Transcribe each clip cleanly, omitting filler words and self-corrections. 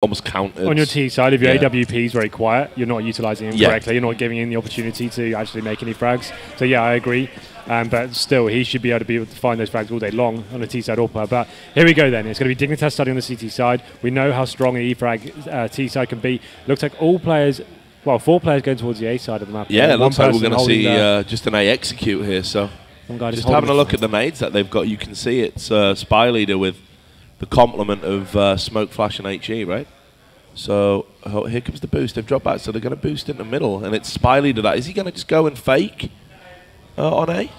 almost countered. On your T side, if your AWP is very quiet, you're not utilising him correctly. You're not giving him the opportunity to actually make any frags. So yeah, I agree. But still, he should be able to find those frags all day long on the T side or But here we go then. It's going to be dignitas starting on the CT side. We know how strong the E-frag T side can be. Looks like all players, well, 4 players going towards the A side of the map. Yeah, it looks like we're going to see just an A execute here. So just having a look at the nades that they've got, you can see it's Spy Leader with the complement of Smoke, Flash, and HE, right? So here comes the boost. They've dropped back, so they're going to boost in the middle, and it's Spy Leader. That is he going to just go and fake on A?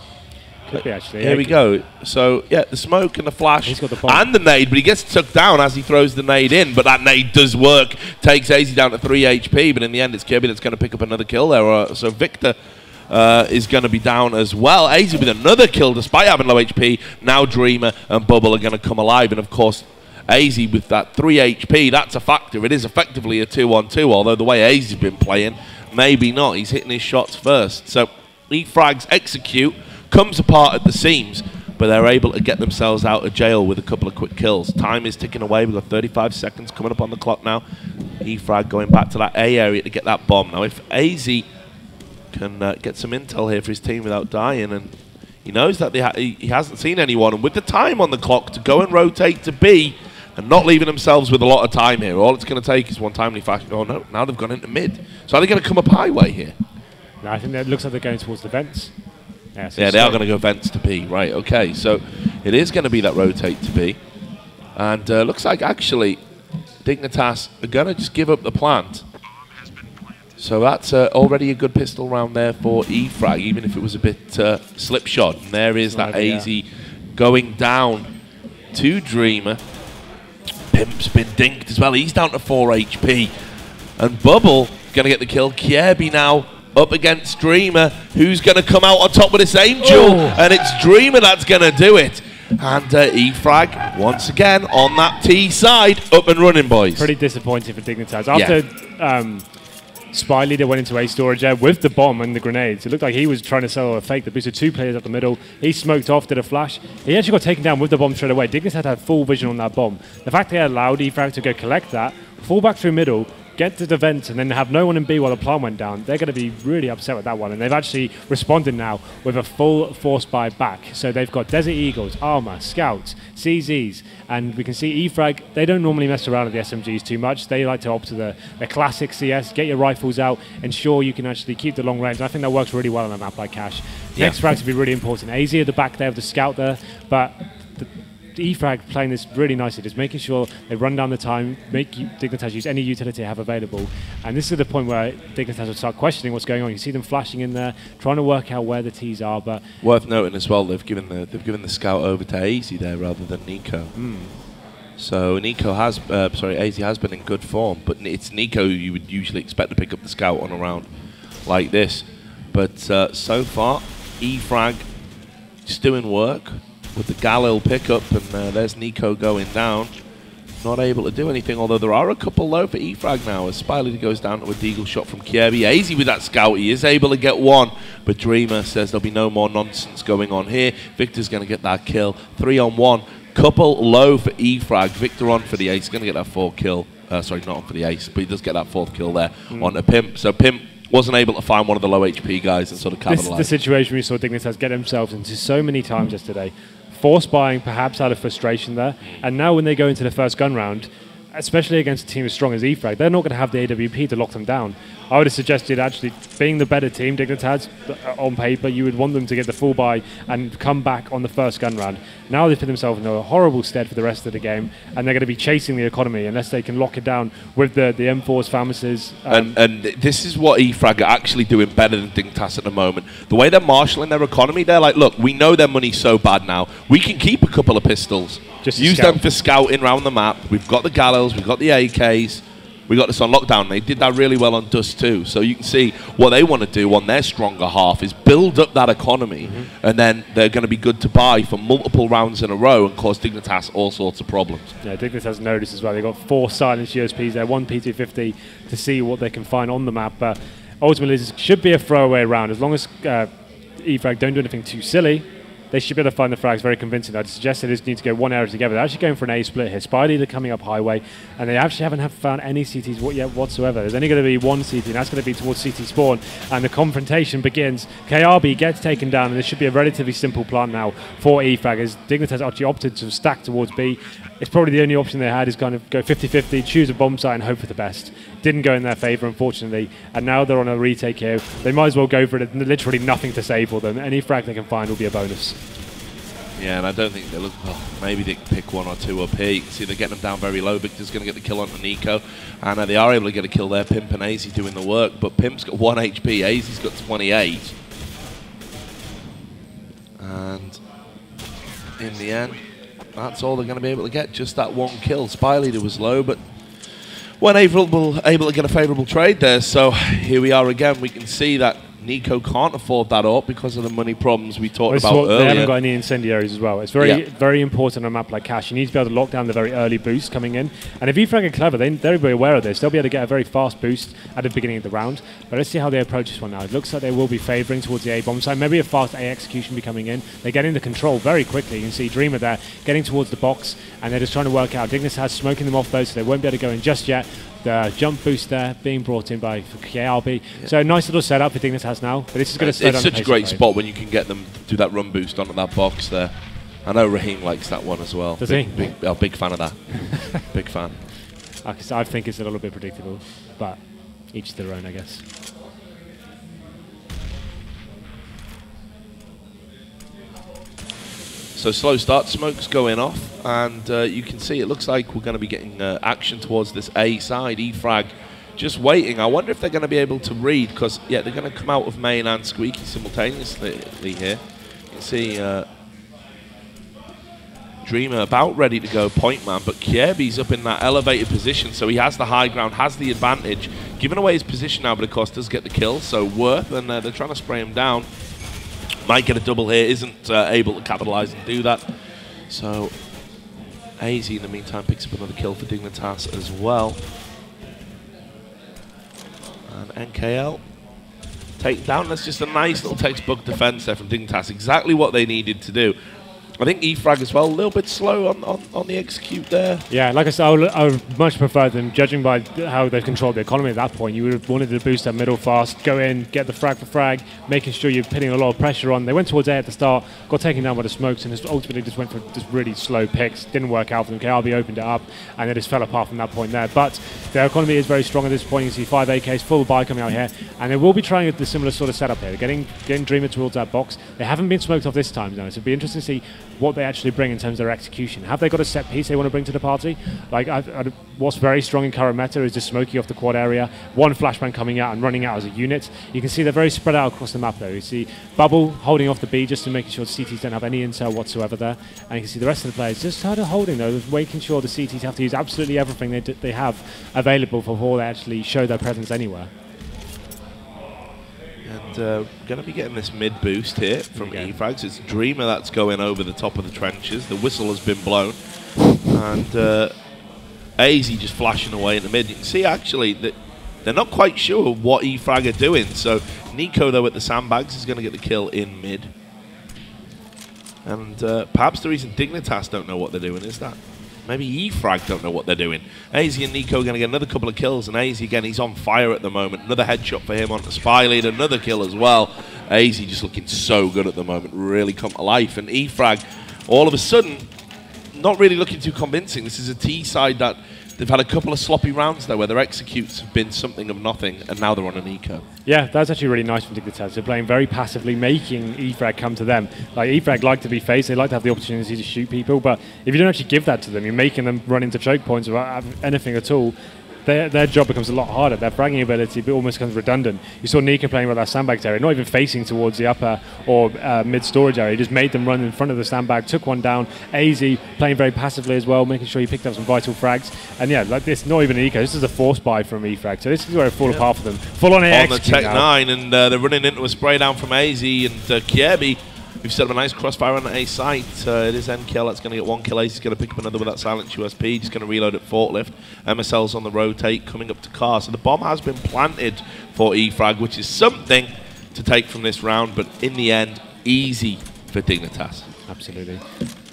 Could be actually. Here we go. So yeah, the smoke and the flash and the nade, but he gets took down as he throws the nade in. But that nade does work. Takes AZ down to 3 HP, but in the end, it's Kirby that's going to pick up another kill there. So Victor is going to be down as well. AZ with another kill despite having low HP. Now Dreamer and Bubble are going to come alive, and of course, AZ with that 3 HP, that's a factor. It is effectively a 2-on-2, although the way AZ's been playing, maybe not. He's hitting his shots first. So E-frags execute, comes apart at the seams, but they're able to get themselves out of jail with a couple of quick kills. Time is ticking away. We've got 35 seconds coming up on the clock now. E-frag going back to that A area to get that bomb. Now, if AZ can get some intel here for his team without dying, and he knows that he hasn't seen anyone, and with the time on the clock to go and rotate to B, and not leaving themselves with a lot of time here. All it's going to take is one timely flash. Oh, no, now they've gone into mid. So are they going to come up highway here? No, I think it looks like they're going towards the vents. Yeah, so they are going to go vents to B. Right, okay. So it is going to be that rotate to B. And looks like, actually, dignitas are going to just give up the plant. So that's already a good pistol round there for E-frag, even if it was a bit slipshod. And there is that AZ going down to Dreamer. Pimp's been dinked as well. He's down to 4 HP. And Bubble going to get the kill. Kirby now up against Dreamer, who's going to come out on top with the same duel. And it's Dreamer that's going to do it. And E-frag, once again, on that T side, up and running, boys. Pretty disappointing for dignitas. After Spy Leader went into A storage there with the bomb and the grenades. It looked like he was trying to sell a fake that boosted 2 players up the middle. He smoked off, did a flash. He actually got taken down with the bomb straight away. dignitas had full vision on that bomb. The fact they allowed E-frag to go collect that, fall back through middle, get to the vent, and then have no one in B while the plant went down, they're going to be really upset with that one. And they've actually responded now with a full force buy back. So they've got Desert Eagles, Armor, Scouts, CZs, and we can see E-frag, they don't normally mess around with the SMGs too much. They like to opt to the classic CS, get your rifles out, ensure you can actually keep the long range. And I think that works really well on a map like Cash. Next frags will be really important. AZ at the back there with the Scout there, but E-frag playing this really nicely, just making sure they run down the time, make dignitas use any utility they have available. And this is the point where dignitas will start questioning what's going on. You see them flashing in there, trying to work out where the T's are. But worth noting as well, they've given the Scout over to AZ there rather than Nico. So Nico has, AZ has been in good form, but it's Nico you would usually expect to pick up the Scout on a round like this. But so far, E-frag just doing work with the Galil pickup, and there's Nico going down. Not able to do anything, although there are a couple low for E-frag now as Spy Leader goes down to a deagle shot from Kirby. AZ with that Scout, he is able to get one, but Dreamer says there'll be no more nonsense going on here. Victor's going to get that kill. 3-on-1. Couple low for E-frag. Victor on for the ace. Going to get that 4th kill. Sorry, not on for the ace, but he does get that 4th kill there on a Pimp. So Pimp wasn't able to find one of the low HP guys and sort of capitalize. This is the situation we saw dignitas get themselves into so many times yesterday. Force buying perhaps out of frustration there, and now when they go into the first gun round, especially against a team as strong as E-frag, they're not going to have the AWP to lock them down. I would have suggested actually being the better team, dignitas, on paper, you would want them to get the full buy and come back on the first gun round. Now they've put themselves in a horrible stead for the rest of the game, and they're going to be chasing the economy unless they can lock it down with the M4s, Famases. And this is what E-frag are actually doing better than dignitas at the moment. The way they're marshalling their economy, they're like, look, we know their money's so bad now, we can keep a couple of pistols. Just use them for scouting around the map. We've got the Galils, we've got the AKs, we got this on lockdown. They did that really well on Dust too. So you can see what they want to do on their stronger half is build up that economy, and then they're going to be good to buy for multiple rounds in a row and cause dignitas all sorts of problems. Yeah, dignitas noticed as well. They've got 4 silenced USPs there, 1 P250 to see what they can find on the map. But ultimately, this should be a throwaway round as long as E-frag don't do anything too silly. they should be able to find the frags very convincing. I'd suggest they just need to go one area together. They're actually going for an A split here. Spy Leader coming up highway, and they actually haven't found any CTs yet whatsoever. There's only going to be one CT, and that's going to be towards CT spawn, and the confrontation begins. KRB gets taken down, and this should be a relatively simple plan now for eFrag, as Dignitas actually opted to stack towards B. It's probably the only option they had is kind of go 50-50, choose a bomb site and hope for the best. Didn't go in their favour, unfortunately, and now they're on a retake here. They might as well go for it. Literally nothing to save for them. Any frag they can find will be a bonus. Yeah, and I don't think they look... Oh, maybe they can pick one or two up here. You can see they're getting them down very low. Victor's going to get the kill on Nico, and they are able to get a kill there. Pimp and AZ doing the work, but Pimp's got 1 HP, AZ's got 28. And in the end, that's all they're going to be able to get, just that one kill. Spy Leader was low, but weren't able to get a favourable trade there. So here we are again. We can see that Nico can't afford that up because of the money problems we talked about earlier. They haven't got any incendiaries as well. It's very important on a map like Cash. You need to be able to lock down the very early boost coming in. And if eFrag are clever, they're very aware of this. They'll be able to get a very fast boost at the beginning of the round. But let's see how they approach this one now. It looks like they will be favouring towards the A bomb side. Maybe a fast A execution be coming in. They get into control very quickly. You can see Dreamer there getting towards the box, and they're just trying to work out. Dignitas has smoking them off though, so they won't be able to go in just yet. The jump boost there being brought in by KRB. Yeah. So a nice little setup for Dignitas now. But this is going to It's such a great spot when you can get them to do that run boost onto that box there. I know Raheem likes that one as well. Does he? Big fan of that. Big fan. I think it's a little bit predictable, but each their own, I guess. So slow start, smoke's going off, and you can see it looks like we're going to be getting action towards this A side. eFrag just waiting. I wonder if they're going to be able to read, because they're going to come out of main and Squeaky simultaneously here. You can see Dreamer about ready to go point man, but Kierby's up in that elevated position, so he has the high ground, has the advantage. Giving away his position now, but of course does get the kill, so Worth, and they're trying to spray him down. Might get a double here, isn't able to capitalise and do that. So AZ in the meantime picks up another kill for Dignitas as well. And NKL taken down. That's just a nice little textbook defence there from Dignitas. Exactly what they needed to do. I think eFrag as well, a little bit slow on the execute there. Yeah, like I said, I would much prefer them, judging by how they've controlled the economy at that point. You would have wanted to boost that middle fast, go in, get the frag for frag, making sure you're putting a lot of pressure on. They went towards A at the start, got taken down by the smokes, and ultimately just went for just really slow picks. Didn't work out for them. KRB opened it up, and they just fell apart from that point there. But their economy is very strong at this point. You can see 5 AKs, full buy coming out here, and they will be trying the similar sort of setup here. They're getting Dreamer towards that box. They haven't been smoked off this time, though, so it'll be interesting to see what they actually bring in terms of their execution. Have they got a set piece they want to bring to the party? Like, what's very strong in current meta is just smoking off the quad area, one flashbang coming out and running out as a unit. You can see they're very spread out across the map though. You see Bubble holding off the B just to making sure the CTs don't have any intel whatsoever there. And you can see the rest of the players just sort of holding though, making sure the CTs have to use absolutely everything they have available before they actually show their presence anywhere. And going to be getting this mid boost here from eFrags. It's Dreamer that's going over the top of the trenches. The whistle has been blown. And AZ just flashing away in the mid. You can see actually that they're not quite sure what eFrag are doing. So Nico, though, at the sandbags is going to get the kill in mid. And perhaps the reason Dignitas don't know what they're doing is that maybe eFrag don't know what they're doing. AZ and Nico are going to get another couple of kills, and AZ again, he's on fire at the moment. Another headshot for him on the Spy Leader, another kill as well. AZ just looking so good at the moment, really come to life. And eFrag, all of a sudden, not really looking too convincing. This is a T side that they've had a couple of sloppy rounds there where their executes have been something of nothing, and now they're on an eco. Yeah, that's actually really nice from Dignitas. They're playing very passively, making eFrag come to them. Like, eFrag like to be faced, they like to have the opportunity to shoot people, but if you don't actually give that to them, you're making them run into choke points without anything at all. Their job becomes a lot harder. Their fragging ability almost becomes redundant. You saw Nico playing with that sandbags area, not even facing towards the upper or mid-storage area. He just made them run in front of the sandbag, took one down. AZ playing very passively as well, making sure he picked up some vital frags. And yeah, like this, not even an eco. This is a force buy from eFrag. So this is where it falls apart for them. Full on AX. On the Tech 9, and they're running into a spray down from AZ and Kierby. We've set up a nice crossfire on the A site. It is NKL that's going to get one kill. Ace is going to pick up another with that silent USP. Just going to reload at forklift. MSL's on the rotate, coming up to car. So the bomb has been planted for eFrag, which is something to take from this round. But in the end, easy for Dignitas. Absolutely.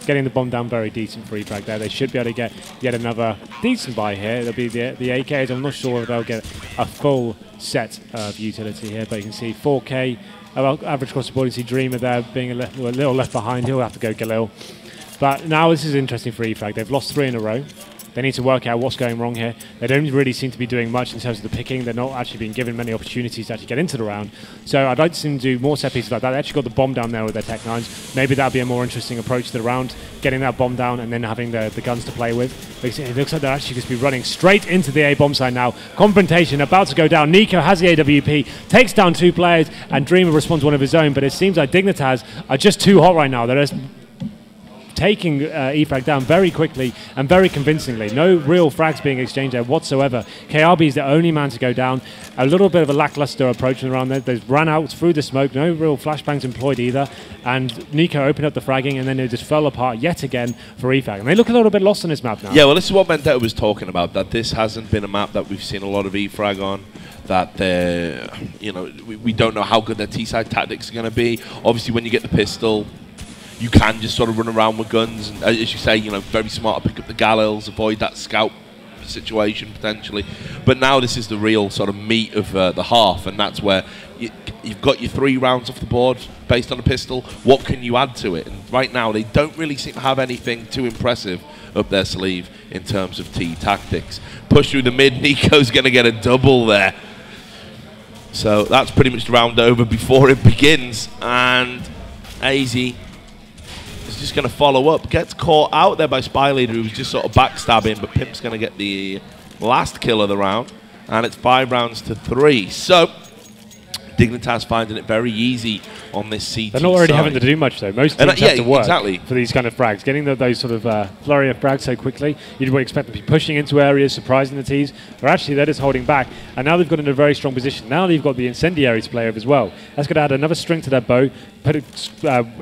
Getting the bomb down very decent for E-Frag there. They should be able to get yet another decent buy here. There'll be the AKs. I'm not sure if they'll get a full set of utility here, but you can see 4K average across the board. You can see Dreamer there being a little left behind. He'll have to go Galil. But now this is interesting for E-Frag. They've lost 3 in a row. They need to work out what's going wrong here. They don't really seem to be doing much in terms of the picking. They're not actually being given many opportunities to actually get into the round. So I'd like to see them do more set pieces like that. They actually got the bomb down there with their Tech 9s. Maybe that'd be a more interesting approach to the round, getting that bomb down and then having the guns to play with. Because it looks like they're actually just be running straight into the A bomb side now. Confrontation about to go down. Nico has the AWP, takes down 2 players, and Dreamer responds one of his own. But it seems like Dignitas are just too hot right now. They're just taking E-Frag down very quickly and very convincingly. No real frags being exchanged there whatsoever. KRB is the only man to go down. A little bit of a lackluster approach around there. They've run out through the smoke. No real flashbangs employed either. And Nico opened up the fragging and then it just fell apart yet again for E-Frag. And they look a little bit lost on this map now. Yeah, well, this is what Vendetta was talking about, that this hasn't been a map that we've seen a lot of E-Frag on. That we don't know how good their T-side tactics are going to be. Obviously, when you get the pistol, you can just sort of run around with guns, and as you say, very smart to pick up the Galils, avoid that scout situation potentially. But now this is the real sort of meat of the half, and that's where you've got your 3 rounds off the board based on a pistol. What can you add to it? And right now they don't really seem to have anything too impressive up their sleeve in terms of T tactics. Push through the mid, Nico's going to get a double there. So that's pretty much the round over before it begins, and AZ is just going to follow up. Gets caught out there by Spy Leader, who was just sort of backstabbing, but Pimp's going to get the last kill of the round, and it's 5 rounds to 3. So Dignitas finding it very easy on this CT They're not already side. having to do much, though. Most teams have to work for these kind of frags. Getting those sort of flurry of frags so quickly, you'd expect them to be pushing into areas, surprising the Ts, or actually they're just holding back. And now they've got in a very strong position. Now they've got the incendiary to play with as well. That's going to add another string to their bow.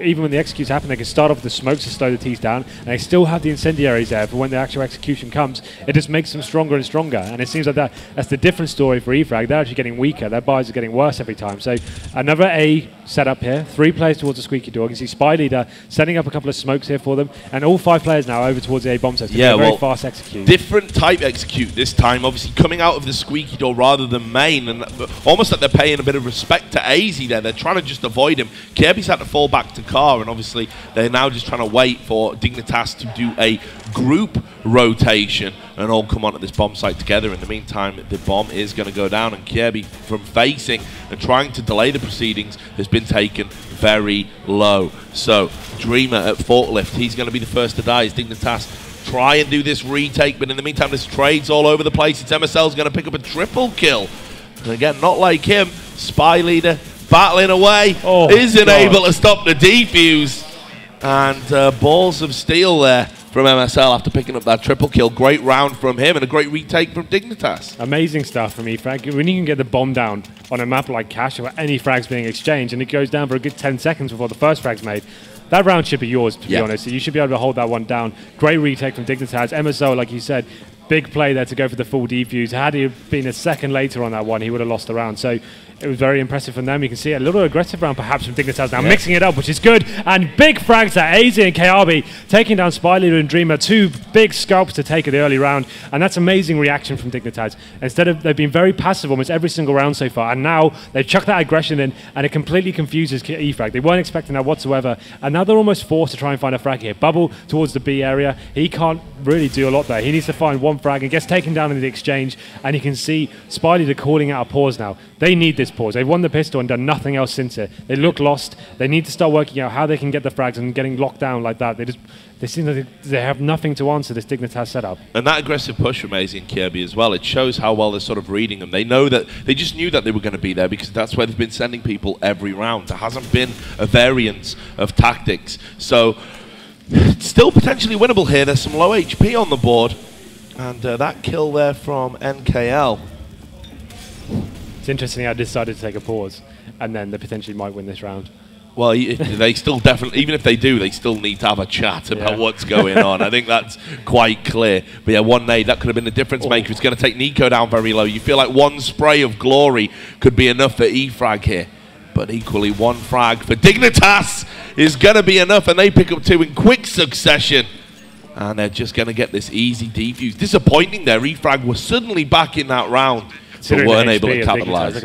Even when the executes happen, they can start off with the smokes to slow the Ts down, and they still have the incendiaries there for when the actual execution comes. It just makes them stronger and stronger, and it seems like that's the different story for E-Frag. They're actually getting weaker. Their buys are getting worse every time. So another A setup here. 3 players towards the squeaky door. You can see Spy Leader setting up a couple of smokes here for them, and all 5 players now over towards the A bomb set. Yeah, very fast execute. Different type execute this time, obviously coming out of the squeaky door rather than main, and almost like they're paying a bit of respect to AZ there. They're trying to just avoid him. Kirby's had to fall back to Car, and obviously they're now just trying to wait for Dignitas to do a group rotation and all come onto this bomb site together. In the meantime, the bomb is going to go down, and Kirby, from facing and trying to delay the proceedings, has been taken very low. So Dreamer at forklift, he's going to be the first to die as Dignitas try and do this retake, but in the meantime there's trades all over the place. It's MSL's going to pick up a triple kill, and again, not like him, Spy Leader battling away, isn't able to stop the defuse, and balls of steel there from MSL after picking up that triple kill. Great round from him and a great retake from Dignitas. Amazing stuff from E-Frag. When you can get the bomb down on a map like Cash where any frags being exchanged and it goes down for a good 10 seconds before the first frag's made, that round should be yours, to be honest. You should be able to hold that one down. Great retake from Dignitas. MSL, like you said, big play there to go for the full defuse. Had he been a second later on that one, he would have lost the round. So it was very impressive from them. You can see a little aggressive round perhaps from Dignitas now, mixing it up, which is good. And big frags at AZ and KRB, taking down Spy Leader and Dreamer. 2 big scalps to take at the early round. And that's amazing reaction from Dignitas. They've been very passive almost every single round so far. And now they've chucked that aggression in, and it completely confuses E-Frag. They weren't expecting that whatsoever. And now they're almost forced to try and find a frag here. Bubble towards the B area. He can't really do a lot there. He needs to find one frag and gets taken down in the exchange. And you can see Spy Leader calling out a pause now. They need this pause. They've won the pistol and done nothing else since it. They look lost. They need to start working out how they can get the frags, and getting locked down like that. They seem like they have nothing to answer this Dignitas setup. And that aggressive push from AZ and Kirby as well, it shows how well they're sort of reading them. They know that, they just knew that they were going to be there because that's where they've been sending people every round. There hasn't been a variance of tactics. So it's still potentially winnable here. There's some low HP on the board. And that kill there from NKL. It's interesting how they decided to take a pause, and then they potentially might win this round. Well, they still definitely, even if they do, they still need to have a chat about what's going on. I think that's quite clear. But yeah, one nade, that could have been the difference maker. It's going to take Nico down very low. You feel like one spray of glory could be enough for E-Frag here. But equally, one frag for Dignitas is going to be enough, and they pick up 2 in quick succession. And they're just going to get this easy defuse. Disappointing there. E-Frag was suddenly back in that round, but weren't able to capitalize.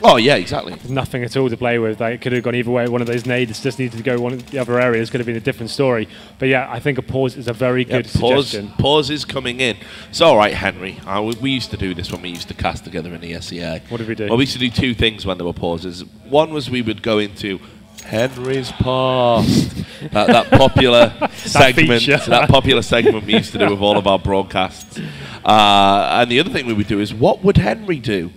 Oh, yeah, exactly. Nothing at all to play with. Like, it could have gone either way. One of those nades just needed to go one of the other areas. Could have been a different story. But yeah, I think a pause is a very good suggestion. Pause is coming in. So, all right, Henry. We used to do this when we used to cast together in the SEA. What did we do? Well, we used to do 2 things when there were pauses. One was we would go into Henry's past. that popular segment. That popular segment we used to do with all of our broadcasts. And the other thing we would do is, what would Henry do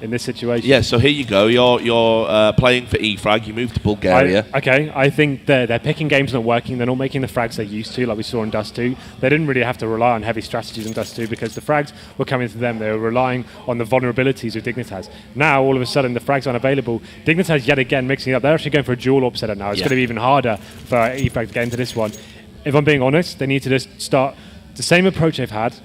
in this situation? Yeah, so here you go. You're playing for E-Frag. You moved to Bulgaria. I think their picking game's not working. They're not making the frags they used to, like we saw in Dust 2. They didn't really have to rely on heavy strategies in Dust 2 because the frags were coming to them. They were relying on the vulnerabilities of Dignitas. Now, all of a sudden, the frags aren't available. Dignitas, yet again, mixing it up. They're actually going for a dual orb setup now. It's going to be even harder for E-Frag to get into this one. If I'm being honest, they need to just start the same approach they've had.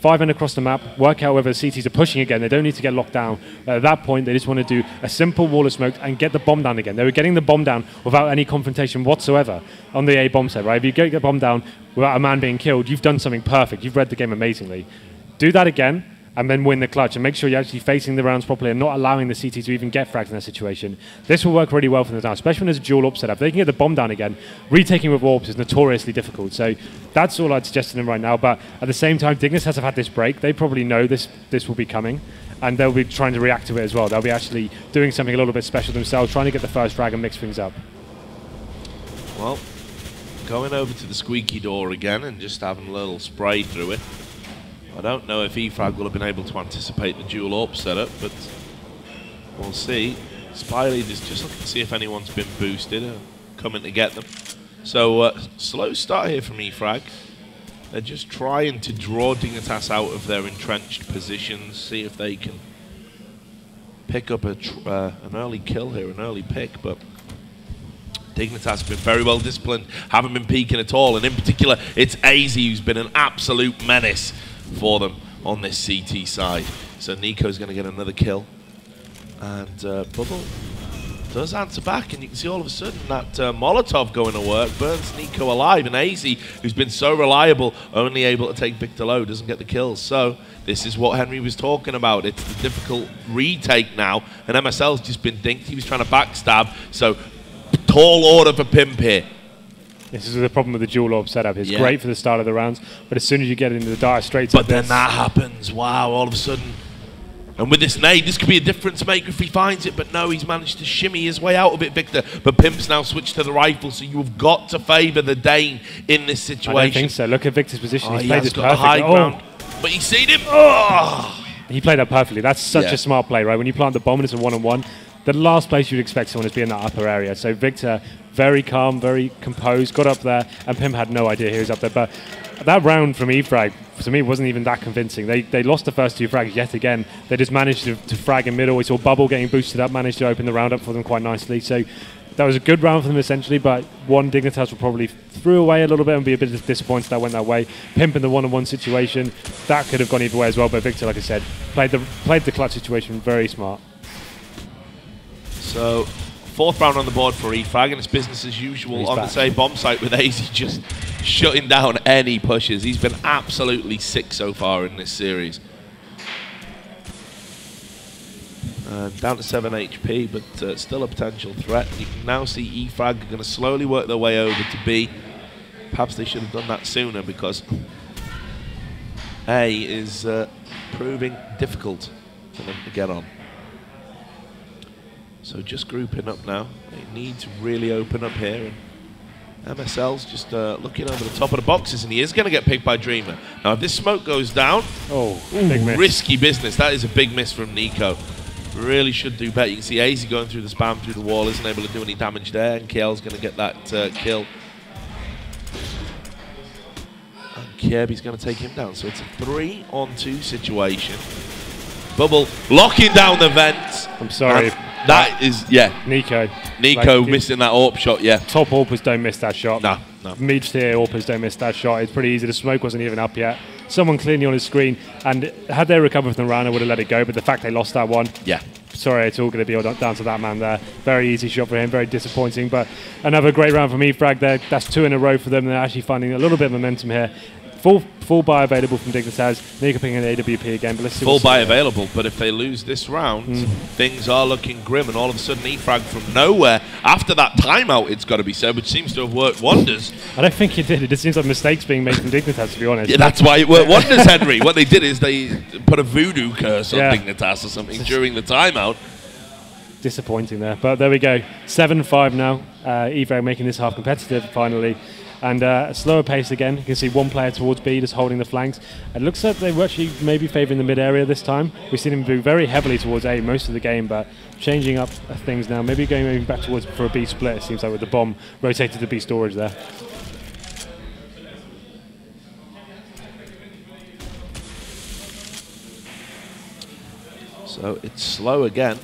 5 end across the map, work out whether the CTs are pushing again. They don't need to get locked down. At that point, they just want to do a simple wall of smoke and get the bomb down again. They were getting the bomb down without any confrontation whatsoever on the A bomb set, right? If you get the bomb down without a man being killed, you've done something perfect. You've read the game amazingly. Do that again, and then win the clutch, and make sure you're actually facing the rounds properly and not allowing the CT to even get frags in that situation. This will work really well for them now, especially when there's a dual orb setup. If they can get the bomb down again, retaking with orbs is notoriously difficult. So that's all I'd suggest to them right now. But at the same time, Dignitas have had this break. They probably know this will be coming, and they'll be trying to react to it as well. They'll be actually doing something a little bit special themselves, trying to get the first frag and mix things up. Well, going over to the squeaky door again and just having a little spray through it. I don't know if E-Frag will have been able to anticipate the dual AWP setup, but we'll see. Spy Lead is just looking to see if anyone's been boosted or coming to get them. So, slow start here from E-Frag. They're just trying to draw Dignitas out of their entrenched positions, see if they can pick up an early kill here, an early pick, but Dignitas have been very well disciplined, haven't been peeking at all, and in particular, it's AZ who's been an absolute menace for them on this CT side. So Nico's going to get another kill, and Bubble does answer back, and you can see all of a sudden that Molotov going to work burns Nico alive, and AZ, who's been so reliable, only able to take Victor low, doesn't get the kills. So this is what Henry was talking about. It's the difficult retake now, and MSL's just been dinked. He was trying to backstab, so tall order for Pimp here. This is the problem with the dual orb setup. It's great for the start of the rounds, but as soon as you get into the dire straits, but then that happens. Wow! All of a sudden, and with this nade, this could be a difference maker if he finds it. But no, he's managed to shimmy his way out of it, Victor. But Pimp's now switched to the rifle, so you've got to favour the Dane in this situation. I don't think so. Look at Victor's position. He's played this got the high ground, but he's seen him. Oh! He played that perfectly. That's such a smart play, right? When you plant the bomb and it's a one-on-one, the last place you'd expect someone to be in that upper area. So Victor, very calm, very composed, got up there, and Pimp had no idea he was up there. But that round from E-Frag, to me, wasn't even that convincing. They lost the first 2 frags yet again. They just managed to frag in middle. We saw Bubble getting boosted up, managed to open the round up for them quite nicely. So that was a good round for them, essentially, but one Dignitas will probably threw away a little bit and be a bit disappointed that went that way. Pimp in the one-on-one situation, that could have gone either way as well, but Victor, like I said, played the clutch situation very smart. So, 4th round on the board for E-Frag, and it's business as usual on the same bomb site with AZ just shutting down any pushes. He's been absolutely sick so far in this series. Down to 7 HP, but still a potential threat. You can now see E-Frag are going to slowly work their way over to B. Perhaps they should have done that sooner, because A is proving difficult for them to get on. So just grouping up now. They need to really open up here. And MSL's just looking over the top of the boxes, and he is going to get picked by Dreamer. Now, if this smoke goes down, big miss. Risky business. That is a big miss from Nico. Really should do better. You can see AZ going through the spam through the wall, isn't able to do any damage there, and KL's going to get that kill. And Kirby's going to take him down. So it's a 3-on-2 situation. Bubble locking down the vents. I'm sorry. That is, Nico like, missing that AWP shot, Top AWPers don't miss that shot. No. Mid-tier AWPers don't miss that shot. It's pretty easy. The smoke wasn't even up yet. Someone clearly on his screen, and had they recovered from the round, I would have let it go, but the fact they lost that one, sorry, it's all going to be down to that man there. Very easy shot for him, very disappointing, but another great round from eFrag there. That's 2 in a row for them. They're actually finding a little bit of momentum here. Full buy available from dignitas. Nico picking an AWP again, but let's see. Full buy available, but if they lose this round, things are looking grim, and all of a sudden eFrag from nowhere, after that timeout, it's got to be said, which seems to have worked wonders. I don't think it did. It just seems like mistakes being made from dignitas, to be honest. Yeah, that's why it worked wonders, Henry. What they did is they put a voodoo curse on dignitas or something during the timeout. Disappointing there, but there we go. 7-5 now. eFrag making this half competitive finally. And a slower pace again. You can see one player towards B just holding the flanks. It looks like they were actually maybe favouring the mid area this time. We've seen him move very heavily towards A most of the game, but changing up things now. Maybe going back towards for a B split, it seems like, with the bomb rotated to B storage there. So it's slow again.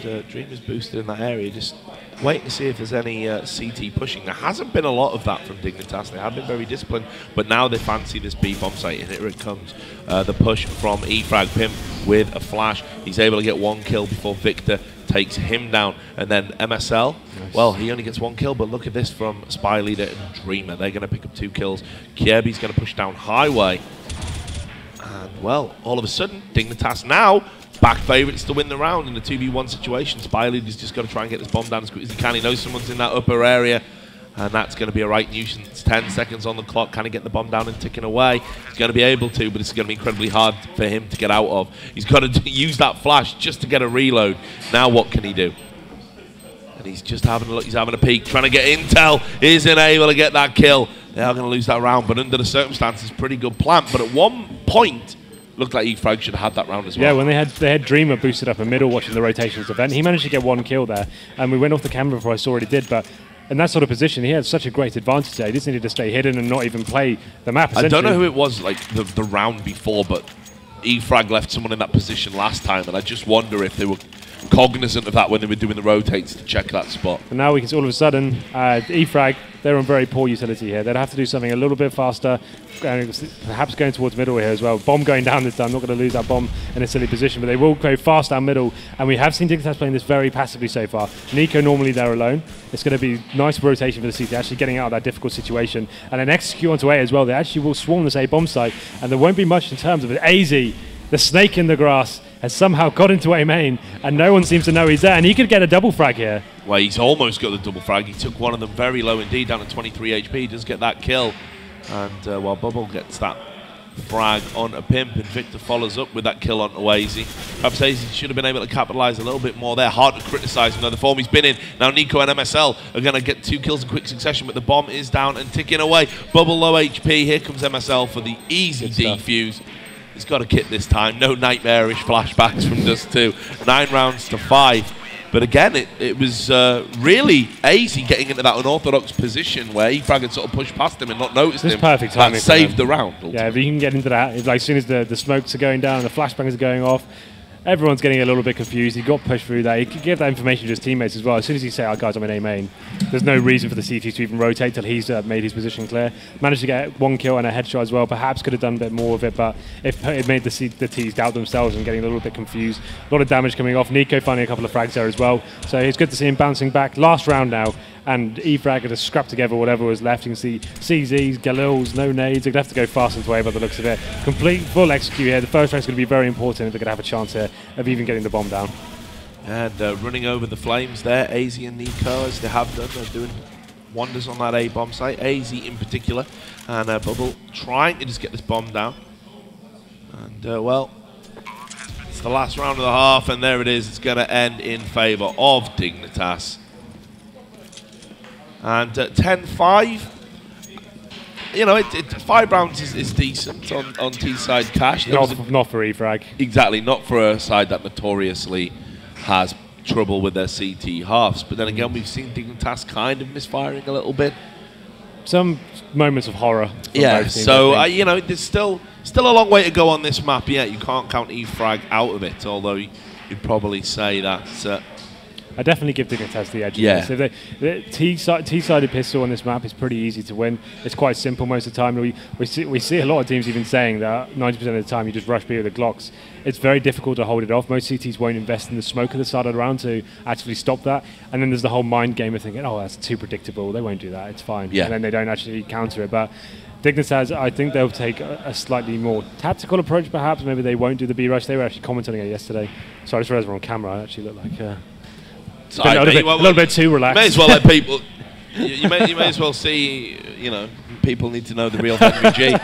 And, Dream is boosted in that area. Just wait to see if there's any CT pushing. There hasn't been a lot of that from dignitas. They have been very disciplined, but now they fancy this B bomb site, and here it comes. The push from eFrag. Pimp with a flash. He's able to get 1 kill before Victor takes him down. And then MSL, well, he only gets 1 kill, but look at this from Spy Leader and Dreamer. They're going to pick up 2 kills. Kirby's going to push down Highway. And, well, all of a sudden, dignitas now back favourites to win the round in a 2v1 situation. Spy Leader's just got to try and get this bomb down as quick as he can. He knows someone's in that upper area, and that's going to be a right nuisance. 10 seconds on the clock. Can he get the bomb down and ticking away? He's going to be able to, but it's going to be incredibly hard for him to get out of. He's got to use that flash just to get a reload. Now what can he do? And he's just having a look. He's having a peek, trying to get intel. Isn't able to get that kill. They are going to lose that round, but under the circumstances, pretty good plan. But at one point, looked like eFrag should have had that round as well. Yeah, when they had Dreamer boosted up in middle watching the rotations event, he managed to get 1 kill there. And we went off the camera before I saw what he did, but in that sort of position, he had such a great advantage there. He just needed to stay hidden and not even play the map. I don't know who it was like the round before, but eFrag left someone in that position last time, and I just wonder if they were cognizant of that when they were doing the rotates to check that spot. And now we can see all of a sudden, eFrag, they're on very poor utility here. They'd have to do something a little bit faster, perhaps going towards middle here as well. Bomb going down this time, not going to lose that bomb in a silly position, but they will go fast down middle. And we have seen dignitas playing this very passively so far. Nico normally there alone. It's going to be nice rotation for the CT, actually getting out of that difficult situation. And then execute onto A as well. They actually will swarm this A bomb site, and there won't be much in terms of it. AZ, the snake in the grass, has somehow got into A main, and no one seems to know he's there, and he could get a double frag here. Well, he's almost got the double frag. He took one of them very low indeed, down to 23 HP. He does get that kill, and while Bubble gets that frag on a Pimp, and Victor follows up with that kill on AZ. Perhaps AZ should have been able to capitalise a little bit more there. Hard to criticise him, though, the form he's been in. Now Nico and MSL are going to get 2 kills in quick succession, but the bomb is down and ticking away. Bubble low HP. Here comes MSL for the easy defuse. He's got a kit this time. No nightmarish flashbacks from Dust 2. 9 rounds to 5. But again, it was really AZ getting into that unorthodox position where eFrag had sort of pushed past him and not noticed him. Perfect timing. That saved the round. Ultimately. Yeah, if you can get into that, like, as soon as the smokes are going down and the flashbangs are going off, everyone's getting a little bit confused. He got pushed through that. He could give that information to his teammates as well. As soon as he say, "Oh, guys, I'm in A main," there's no reason for the CT to even rotate till he's made his position clear. Managed to get 1 kill and a headshot as well. Perhaps could have done a bit more of it, but it made the T's doubt themselves and getting a little bit confused. A lot of damage coming off. Nico finding a couple of frags there as well. So it's good to see him bouncing back. Last round now, and eFrag had to scrap together whatever was left. You can see CZs, Galils, no nades. They're going to have to go fast into A by the looks of it. Complete, full execute here. The first race is going to be very important if they're going to have a chance here of even getting the bomb down. And running over the flames there, AZ and Nico, as they have done, they're doing wonders on that A bomb site. AZ in particular, and Bubble trying to just get this bomb down. And well, it's the last round of the half, and there it is. It's going to end in favour of dignitas. And 10-5, you know, 5 rounds is decent on T-side cash. Not for eFrag. Exactly, not for a side that notoriously has trouble with their CT halves. But then again, we've seen dignitas kind of misfiring a little bit. Some moments of horror. Yeah, so, you know, there's still a long way to go on this map. Yeah, you can't count eFrag out of it, although you'd probably say that I definitely give dignitas the edge. Yeah. So the T-sided pistol on this map is pretty easy to win. It's quite simple most of the time. We see a lot of teams even saying that 90% of the time you just rush B with the Glocks. It's very difficult to hold it off. Most CTs won't invest in the smoke at the start of the round to actually stop that. And then there's the whole mind game of thinking, oh, that's too predictable. They won't do that. It's fine. Yeah. And then they don't actually counter it. But dignitas, I think they'll take a slightly more tactical approach, perhaps. Maybe they won't do the B rush. They were actually commenting on it yesterday. Sorry, I just realized we're on camera. I actually look like a little bit too relaxed. May as well let people. You may as well see. You know, people need to know the real Henry G.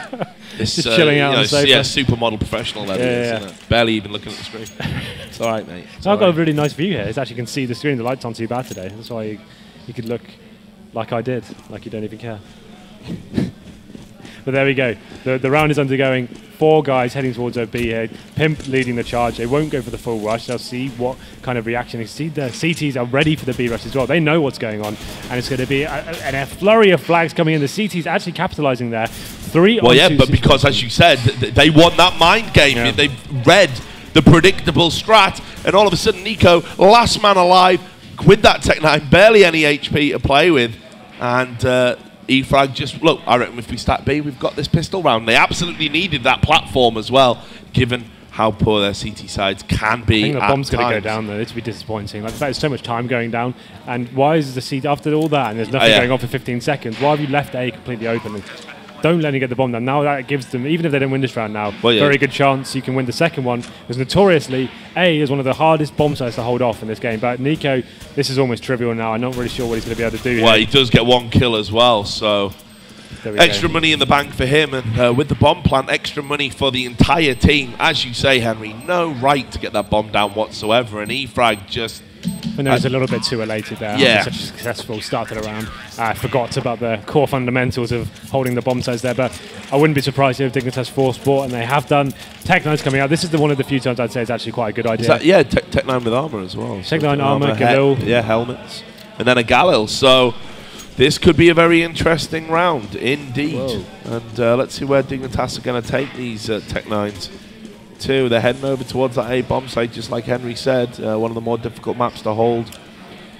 This, just chilling out on the sofa. Yeah, supermodel professional. Barely even looking at the screen. It's all right, mate. So I've got a really nice view here. It's actually, you can see the screen. The lights aren't too bad today. That's why you could look like I did, like you don't even care. But there we go. The round is undergoing. 4 guys heading towards OB here. Pimp leading the charge. They won't go for the full rush. They'll see what kind of reaction. You see the CTs are ready for the B rush as well. They know what's going on. And it's going to be a flurry of flags coming in. The CTs actually capitalizing there. 3 on 2. Well, yeah, but because, as you said, they won that mind game. Yeah. They've read the predictable strat. And all of a sudden, Nico, last man alive, with that Tech 9, barely any HP to play with. And E-Frag just, look, I reckon if we stack B, we've got this pistol round. They absolutely needed that platform as well, given how poor their CT sides can be. I think the bomb's going to go down, though. This would be disappointing. Like, there's so much time going down. And why is the CT, after all that, and there's nothing going on for 15 seconds, why have you left A completely open? And don't let them get the bomb down. Now that gives them, even if they don't win this round now, very good chance you can win the second one. Because notoriously, A is one of the hardest bomb sites to hold off in this game. But Nico, this is almost trivial now. I'm not really sure what he's going to be able to do here. Well, he does get 1 kill as well, so extra money in the bank for him. And with the bomb plant, extra money for the entire team. As you say, Henry, no right to get that bomb down whatsoever. And E-Frag just... I know it's a little bit too elated there. Yeah. Such a successful start to the round. I forgot about the core fundamentals of holding the bomb sites there, but I wouldn't be surprised if Dignitas forced sport, and they have done. Tech 9's coming out. This is one of the few times I'd say it's actually quite a good idea. Tech 9 with armor as well. Tech 9 armor, Galil. Helmets. And then a Galil. So this could be a very interesting round indeed. Whoa. And let's see where Dignitas are going to take these Tech 9s. They're heading over towards that A bomb site, just like Henry said, one of the more difficult maps to hold.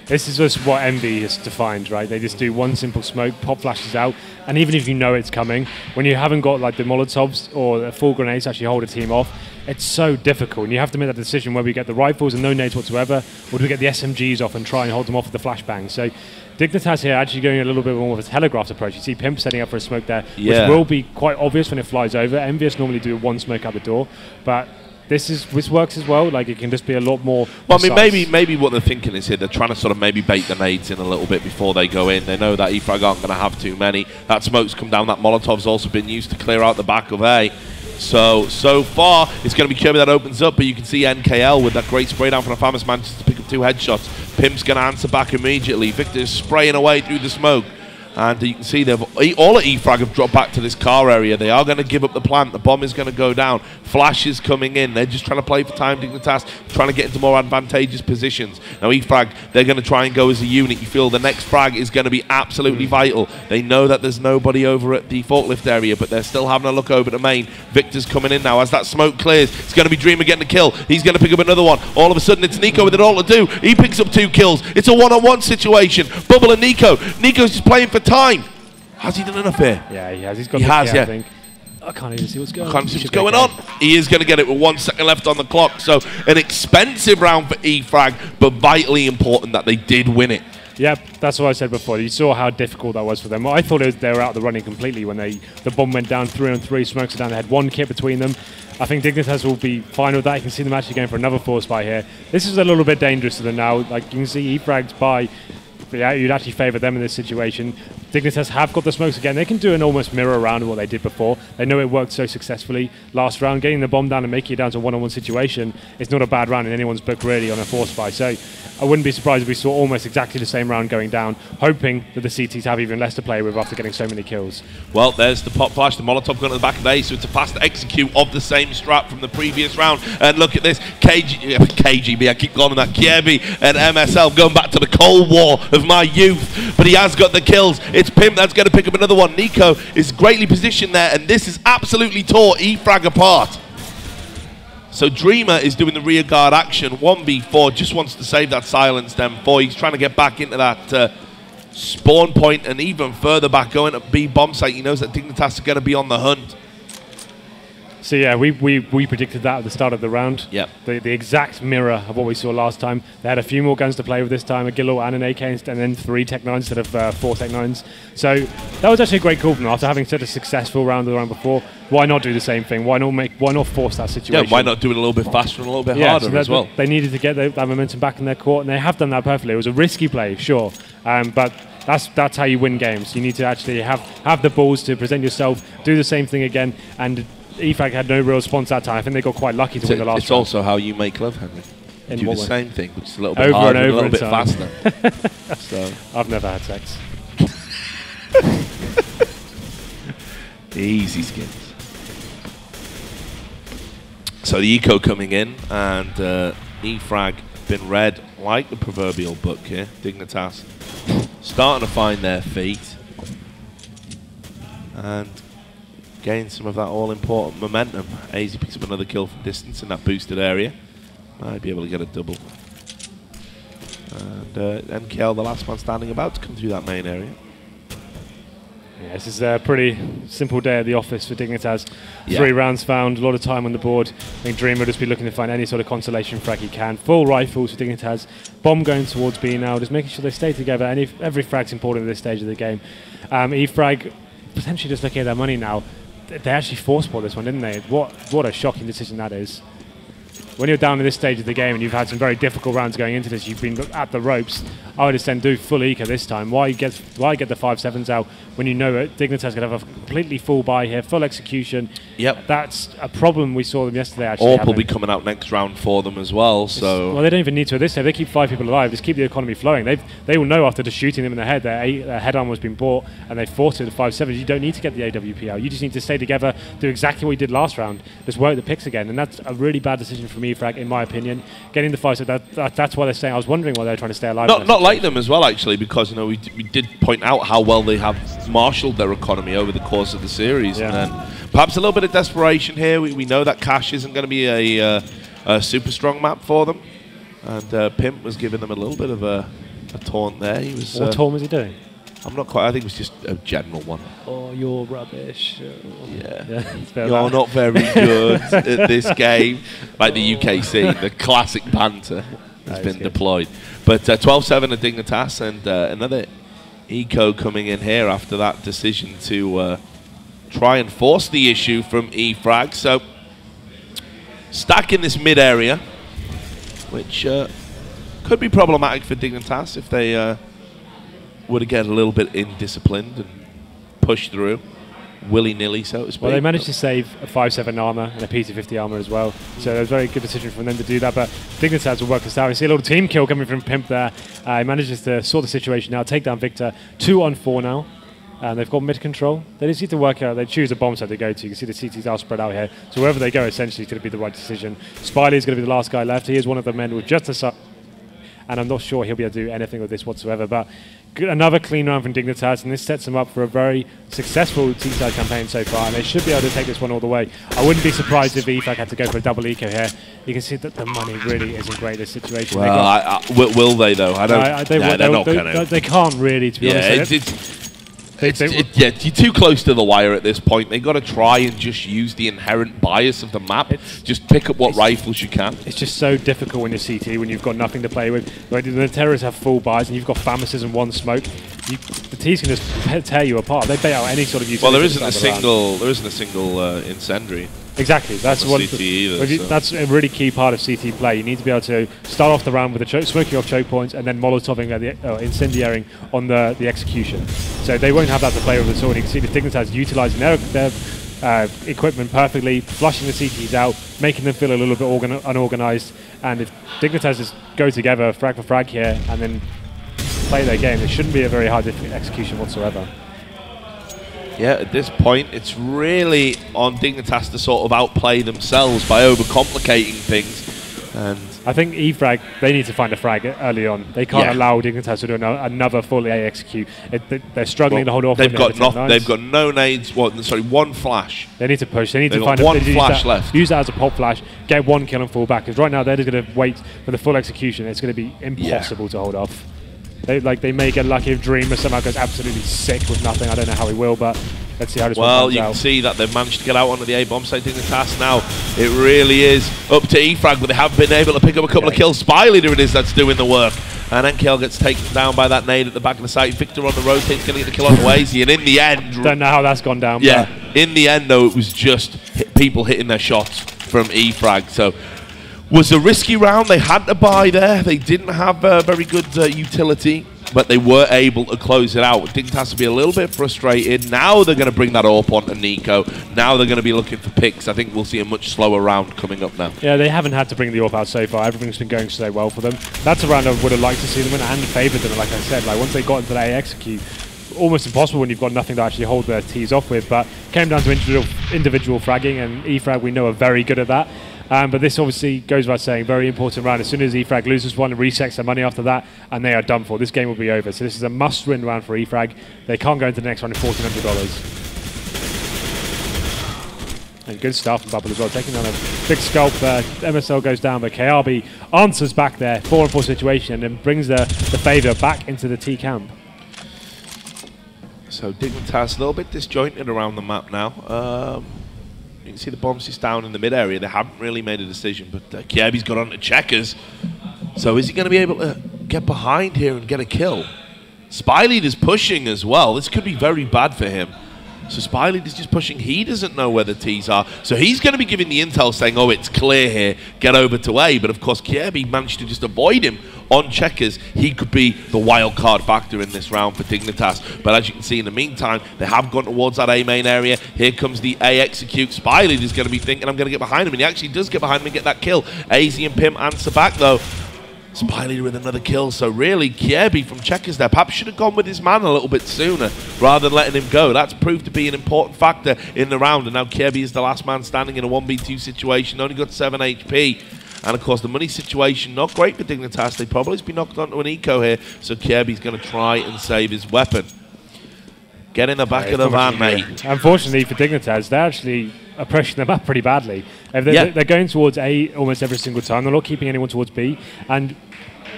This is just what Envy has defined, right? They just do one simple smoke, pop flashes out, and even if you know it's coming, when you haven't got like the Molotovs or the full grenades to actually hold a team off, it's so difficult. And you have to make that decision whether we get the rifles and no nades whatsoever, or do we get the SMGs off and try and hold them off with the flashbangs. So Dignitas here actually going a little bit more of a telegraphed approach. You see Pimp setting up for a smoke there, which will be quite obvious when it flies over. Envious normally do 1 smoke out the door, but this works as well. Like, it can just be a lot more. Well, I mean, maybe what they're thinking is here they're trying to sort of maybe bait the nades in a little bit before they go in. They know that E-Frag aren't going to have too many. That smoke's come down. That Molotov's also been used to clear out the back of A. So far, it's going to be Kirby that opens up, but you can see NKL with that great spray down from the Famous Man just to pick up 2 headshots. Pimp's going to answer back immediately. Victor's spraying away through the smoke. And you can see all at E-Frag have dropped back to this car area. They are going to give up the plant. The bomb is going to go down. Flash is coming in. They're just trying to play for time, Dignitas, trying to get into more advantageous positions. Now E-Frag, they're going to try and go as a unit. You feel the next frag is going to be absolutely vital. They know that there's nobody over at the forklift area, but they're still having a look over the main. Victor's coming in now. As that smoke clears, it's going to be Dreamer getting a kill. He's going to pick up another one. All of a sudden, it's Nico with it all to do. He picks up 2 kills. It's a one-on-one situation. Bubble and Nico. Nico's just playing for time. Has he done enough here? Yeah, he has. He's got the kill, I think. I can't even see what's going on. Can't see what's going on. He is going to get it with 1 second left on the clock. So an expensive round for E-Frag, but vitally important that they did win it. Yep, that's what I said before. You saw how difficult that was for them. I thought they were out of the running completely when the bomb went down 3-on-3, smokes are down. They had 1 kit between them. I think Dignitas will be fine with that. You can see them actually going for another force buy here. This is a little bit dangerous to them now. Like, you can see E-Frag's buy. Yeah, you'd actually favour them in this situation. Dignitas have got the smokes again. They can do an almost mirror round of what they did before. They know it worked so successfully last round. Getting the bomb down and making it down to a one-on-one situation is not a bad round in anyone's book, really, on a force buy. So I wouldn't be surprised if we saw almost exactly the same round going down, hoping that the CTs have even less to play with after getting so many kills. Well, there's the pop flash, the Molotov gun at the back of A, so it's a fast execute of the same strat from the previous round. And look at this, KGB, I keep calling that Kirby and MSL, going back to the Cold War of my youth, but he has got the kills. It's Pimp that's going to pick up another one. Nico is greatly positioned there, and this is absolutely tore E-Frag apart. So Dreamer is doing the rear guard action. 1v4, just wants to save that silenced M4. He's trying to get back into that spawn point and even further back, going to B bomb site. He knows that Dignitas are going to be on the hunt. So yeah, we predicted that at the start of the round. Yep. The exact mirror of what we saw last time. They had a few more guns to play with this time, a Gilor and an AK, and then 3 Tech 9s instead of 4 Tech 9s. So that was actually a great call from them after having such a successful round the round before. Why not do the same thing? Why not force that situation? Yeah, why not do it a little bit faster and a little bit harder so as well? They needed to get that momentum back in their court, and they have done that perfectly. It was a risky play, sure, but that's how you win games. You need to actually have the balls to present yourself, do the same thing again, and EFRAG had no real response that time. I think they got quite lucky to win the last round. It's also how you make love, Henry. You do the same thing, but just a little bit over harder and over a little bit faster. So. I've never had sex. Easy skins. So the eco coming in, and EFRAG been read like the proverbial book here. Dignitas starting to find their feet and gain some of that all-important momentum. AZ picks up another kill from distance in that boosted area. Might be able to get a double. And MKL, the last man standing, about to come through that main area. Yeah, this is a pretty simple day at the office for Dignitas. 3 rounds found, a lot of time on the board. I think Dream will just be looking to find any sort of consolation frag he can. Full rifles for Dignitas. Bomb going towards B now, just making sure they stay together. And every frag's important at this stage of the game. EFRAG potentially just looking at their money now. They actually force-bought this one, didn't they? What a shocking decision that is. When you're down at this stage of the game and you've had some very difficult rounds going into this, you've been at the ropes, I would just then do full eco this time. Why get the 5.7s out when you know it? Dignitas could have a completely full buy here, full execution. Yep. That's a problem we saw them yesterday, actually. AWP will be coming out next round for them as well. Well, they don't even need to at this stage. They keep 5 people alive, just keep the economy flowing. They will know after just shooting them in the head, their head armor has been bought and they forced it to 5.7s. You don't need to get the AWP out. You just need to stay together, do exactly what you did last round, just work the picks again. And that's a really bad decision from EFRAG, in my opinion. Getting the 5.7, that's why they're saying. I was wondering why they're trying to stay alive. Not like them as well, actually, because we did point out how well they have marshaled their economy over the course of the series. And then perhaps a little bit of desperation here. We know that Cash isn't going to be a super strong map for them. And Pimp was giving them a little bit of a taunt there. He was, what taunt was he doing? I'm not quite. I think it was just a general one. Oh, you're rubbish. You're not very good at this game. Like the UKC, the classic banter has been deployed. But 12-7 at Dignitas, and another eco coming in here after that decision to try and force the issue from EFRAG. So stack in this mid area, which could be problematic for Dignitas if they were to get a little bit indisciplined and push through willy-nilly, so to speak. Well, they managed to save a 5.7 armor and a PT50 armor as well, so it was a very good decision from them to do that. But Dignitas will work this out. You see a little team kill coming from Pimp there. He manages to sort the situation out, take down Victor. 2 on 4 now, and they've got mid control. They just need to work out. They choose a bomb site to go to. You can see the CTs are spread out here, so wherever they go, essentially, is going to be the right decision. Spiley is going to be the last guy left. He is one of the men with just a side, and I'm not sure he'll be able to do anything with this whatsoever. But another clean round from Dignitas, and this sets them up for a very successful T-side campaign so far, and they should be able to take this one all the way. I wouldn't be surprised if EFRAG had to go for a double eco here. You can see that the money really isn't great in this situation. Well, will they though? I don't. They're not going to. They can't really, to be honest. You're too close to the wire at this point. They've got to try and just use the inherent bias of the map. Just pick up what rifles you can. It's just so difficult when you're CT, when you've got nothing to play with. When the terrorists have full buys and you've got Famises and 1 smoke, the T's can just tear you apart. They bait out any sort of use. Well, there isn't a single incendiary. That's that's a really key part of CT play. You need to be able to start off the round with smoking off choke points and then molotoving incendiaring on the execution. So they won't have that to play with at all. You can see the Dignitas utilising their equipment perfectly, flushing the CTs out, making them feel a little bit unorganised. And if Dignitas just go together, frag for frag here, and then play their game, it shouldn't be a very hard execution whatsoever. Yeah, at this point, it's really on Dignitas to sort of outplay themselves by overcomplicating things. And I think E-Frag, they need to find a frag early on. They can't allow dignitas to do another full A execute. They're struggling to hold off. They've got no nades. One flash. They need to push. They need to find one flash left. Use that as a pop flash. Get one kill and fall back. Because right now they're just going to wait for the full execution. It's going to be impossible to hold off. They may get lucky if Dreamer somehow goes absolutely sick with nothing. I don't know how he will, but let's see how this one comes out. Well, you can see that they've managed to get out onto the A bomb site. Dignitas now, it really is up to E-Frag, but they have been able to pick up a couple of kills. Spy Leader it is that's doing the work. And NKL gets taken down by that nade at the back of the site. Victor on the rotate, going to get the kill on Oazy. And in the end... Don't know how that's gone down. Yeah, in the end, though, it was just people hitting their shots from E-Frag. So... was a risky round. They had to buy there. They didn't have very good utility, but they were able to close it out. Dignitas to be a little bit frustrated. Now they're going to bring that AWP onto Nico. Now they're going to be looking for picks. I think we'll see a much slower round coming up now. Yeah, they haven't had to bring the AWP out so far. Everything's been going so well for them. That's a round I would have liked to see them win and favoured them. Like I said, once they got into that A execute, almost impossible when you've got nothing to actually hold their T's off with. But came down to individual fragging, and E-Frag we know are very good at that. But this obviously goes without saying, very important round. As soon as E-Frag loses one, resets their money after that, and they are done for. This game will be over. So this is a must-win round for E-Frag. They can't go into the next round with $1,400. And good stuff from Bubble as well, taking down a big scalp there. MSL goes down, but KRB answers back there, 4-on-4 situation, and brings the favour back into the T camp. So Dignitas a little bit disjointed around the map now. You can see the bombs just down in the mid area. They haven't really made a decision, but Kiebi's got on to checkers. So is he going to be able to get behind here and get a kill? Spy Leader's pushing as well. This could be very bad for him. So Spy Leader's just pushing. He doesn't know where the T's are. So he's going to be giving the intel saying, oh, it's clear here. Get over to A. But of course, Kiebi managed to just avoid him on checkers. He could be the wild card factor in this round for Dignitas. But as you can see, in the meantime, they have gone towards that A main area. Here comes the A execute. Spy Leader's going to be thinking, I'm going to get behind him. And he actually does get behind him and get that kill. Azy and Pim answer back, though. Spy Leader with another kill. So really, Kiebi from checkers there perhaps should have gone with his man a little bit sooner rather than letting him go. That's proved to be an important factor in the round. And now Kiebi is the last man standing in a 1v2 situation. Only got 7 HP. And of course, the money situation, not great for Dignitas. They probably be knocked onto an eco here. So Kiebi's going to try and save his weapon. Get in the back of the van, mate. Unfortunately for Dignitas, they actually are pushing them up pretty badly. They're going towards A almost every single time. They're not keeping anyone towards B. And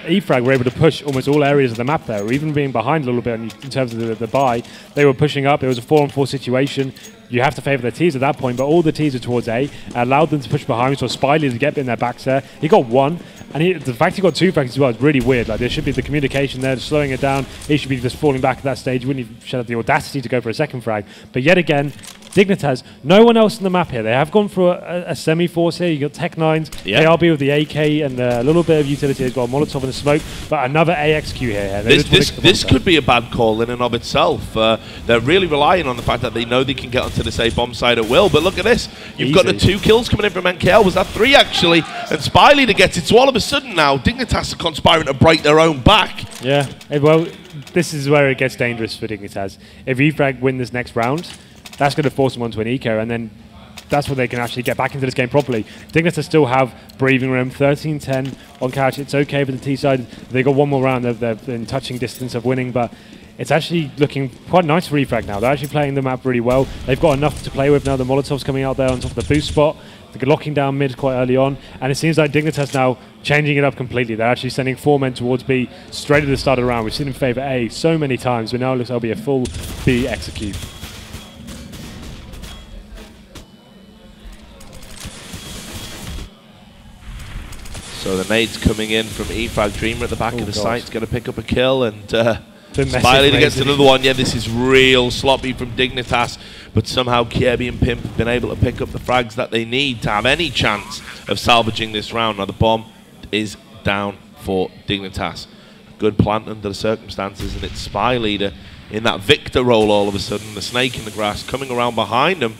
E-Frag were able to push almost all areas of the map there, or even being behind a little bit in terms of the buy. They were pushing up. It was a 4-on-4 situation. You have to favour their T's at that point, but all the T's are towards A. Allowed them to push behind, so Spy Leader to get in their backs there. He got one, and the fact he got 2 frags as well is really weird. There should be the communication there, slowing it down. He should be just falling back at that stage. He wouldn't even have the audacity to go for a second frag. But yet again, Dignitas, no one else in the map here. They have gone for a semi-force here. You got Tech-9s, ARB with the AK, and a little bit of utility as well. Molotov and a smoke, but another AXQ here. This could be a bad call in and of itself. They're really relying on the fact that they know they can get onto the safe bomb side at will. But look at this. You've got the 2 kills coming in from NKL. Was that 3 actually? And Spy Leader gets it. So all of a sudden now, Dignitas are conspiring to break their own back. Yeah, well, this is where it gets dangerous for Dignitas. If E-Frag win this next round, that's going to force them onto an eco, and then that's where they can actually get back into this game properly. Dignitas still have breathing room, 13-10 on couch. It's okay for the T side. They got one more round. They're in touching distance of winning, but it's actually looking quite nice for E-Frag now. They're actually playing the map really well. They've got enough to play with now. The Molotov's coming out there on top of the boost spot. They're locking down mid quite early on, and it seems like Dignitas now changing it up completely. They're actually sending 4 men towards B straight at the start of the round. We've seen them favour A so many times, but now it looks like it'll be a full B execute. So the nade's coming in from E-Frag. Dreamer at the back of the site's going to pick up a kill, and Spy Leader gets another one. Yeah, this is real sloppy from Dignitas, but somehow Kiebi and Pimp have been able to pick up the frags that they need to have any chance of salvaging this round. Now the bomb is down for Dignitas. Good plant under the circumstances, and it's Spy Leader in that Victor role all of a sudden. The snake in the grass coming around behind him.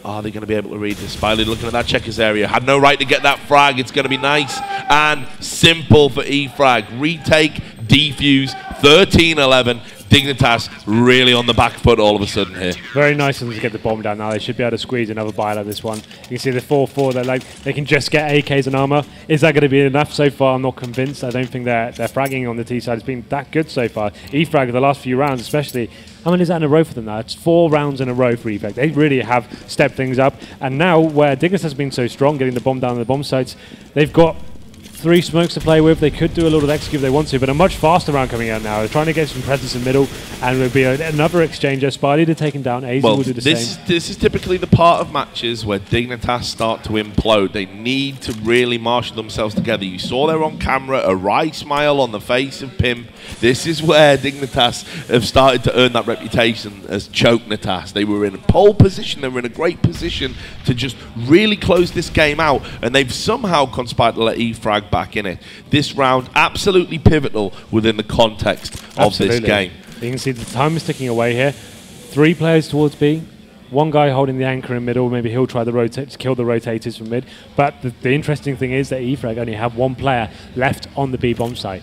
Are they going to be able to read this? Spy Leader looking at that checkers area. Had no right to get that frag. It's going to be nice and simple for E-Frag. Retake, defuse, 13-11. Dignitas really on the back foot all of a sudden here. Very nice of them to get the bomb down now. They should be able to squeeze another buy out of this one. You can see the 4-4, they're like, they can just get AKs and armor. Is that going to be enough so far? I'm not convinced. I don't think they're fragging on the T side has been that good so far. E-frag the last few rounds especially. How many is that in a row for them now? It's 4 rounds in a row for E-frag. They really have stepped things up. And now where Dignitas has been so strong, getting the bomb down on the bomb sites, they've got 3 smokes to play with. They could do a little execute if they want to, but a much faster round coming out now. They're trying to get some presence in middle, and it will be another exchanger. Spidey to take him down. Acer will do the same. This is typically the part of matches where Dignitas start to implode. They need to really marshal themselves together. You saw there on camera a wry smile on the face of Pimp. This is where Dignitas have started to earn that reputation as Chokenitas. They were in a pole position. They were in a great position to just really close this game out, and they've somehow conspired to let E-frag back in it. This round absolutely pivotal within the context of this game. You can see the time is ticking away here. 3 players towards B. 1 guy holding the anchor in middle. Maybe he'll try to kill the rotators from mid. But the interesting thing is that E-frag only have 1 player left on the B bomb site.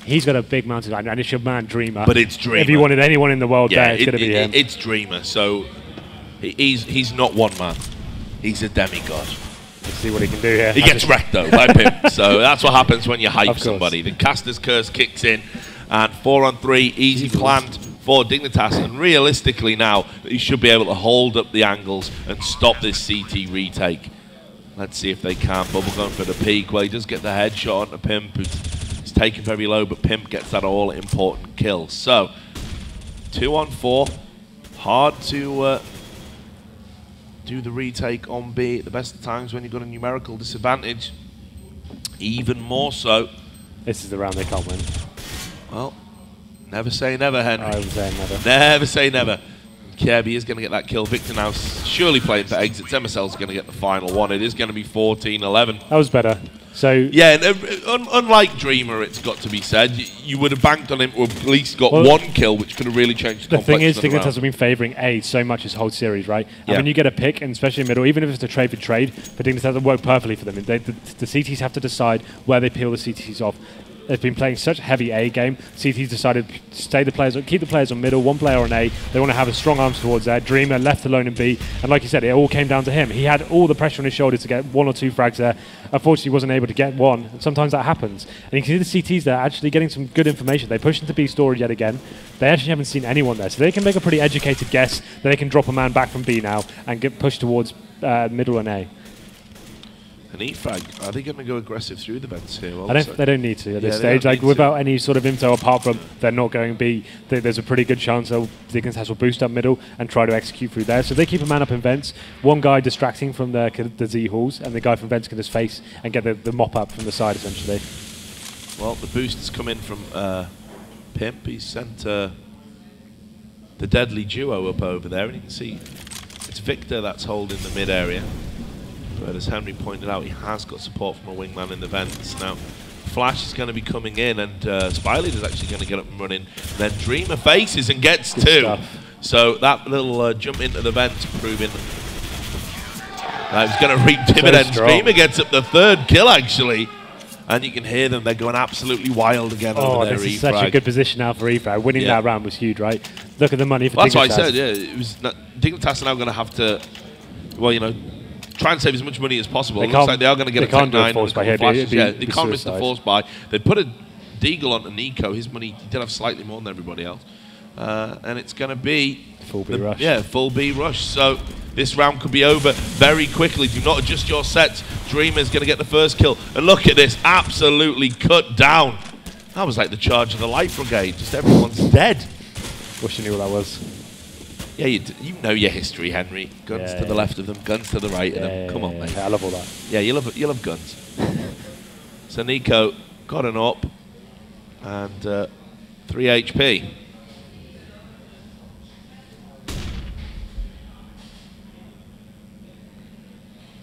He's got a big mountain, and it's your man Dreamer. But it's Dreamer. If you wanted anyone in the world there, it's going to be him. It's Dreamer. So he's not one man. He's a demigod. Let's see what he can do here. He gets wrecked though by Pimp. So that's what happens when you hype somebody. The caster's curse kicks in, and 4-on-3, easy planned for Dignitas. And realistically now, he should be able to hold up the angles and stop this CT retake. Let's see if they can. Bubble going for the peak. Well, he does get the headshot onto Pimp, who's taken very low, but Pimp gets that all-important kill. So 2-on-4, hard to do the retake on B at the best of times when you've got a numerical disadvantage. Even more so. This is the round they can't win. Well, never say never, Henry. I would say never. Never say never. Kirby is going to get that kill. Victor now surely playing for exits. MSL's going to get the final one. It is going to be 14-11. That was better. So yeah, and unlike Dreamer, it's got to be said, you would have banked on him to have at least got 1 kill, which could have really changed the thing is, complexion of the round. Dignitas have been favouring A so much this whole series, right? And Yeah. when you get a pick, and especially in middle, even if it's a trade for trade, for Dignitas doesn't work perfectly for them. The CTs have to decide where they peel the CTs off. They've been playing such a heavy A game. CT's decided to keep the players on middle, 1 player on A. They want to have a strong arms towards there. Dreamer left alone in B, and like you said, it all came down to him. He had all the pressure on his shoulders to get 1 or 2 frags there. Unfortunately, he wasn't able to get 1, and sometimes that happens. And you can see the CTs there actually getting some good information. They push into B storage yet again. They actually haven't seen anyone there, so they can make a pretty educated guess that they can drop a man back from B now and get pushed towards middle and A. And E-frag, are they going to go aggressive through the vents here? They don't need to at this stage. Like without any sort of info apart from they're not going B, there's a pretty good chance Dignitas will boost up middle and try to execute through there. So they keep a man up in vents. 1 guy distracting from the Z halls, and the guy from vents can just face and get the mop up from the side essentially. Well, the boost has come in from Pimp. He's sent the deadly duo up over there, and you can see it's Victor that's holding the mid area. But as Henry pointed out, he has got support from a wingman in the vents. Now, Flash is going to be coming in, and Spiley is actually going to get up and running. Then Dreamer faces and gets 2. So that little jump into the vents proving that was going to reap dividends. Dreamer gets up the 3rd kill, actually. And you can hear them. They're going absolutely wild again over there. This is such a good position now for E-frag. Winning that round was huge, right? Look at the money for Dignitas. That's what I said, yeah. It was Dignitas are now going to have to, well, you know, try and save as much money as possible. It looks like they are going to get a Tech 9 with a couple of flashes. Yeah, they can't miss the force buy. They put a Deagle onto Nico. His money, he did have slightly more than everybody else. And it's going to be full B rush. Yeah, full B rush. So this round could be over very quickly. Do not adjust your sets. Dreamer's going to get the 1st kill. And look at this, absolutely cut down. That was like the charge of the Light Brigade. Just everyone's dead. Wish you knew what that was. Yeah, you know your history, Henry. Guns to the left of them, guns to the right of them. Come on, mate. Yeah, I love all that. Yeah, you love guns. So Nico got an up and 3 HP.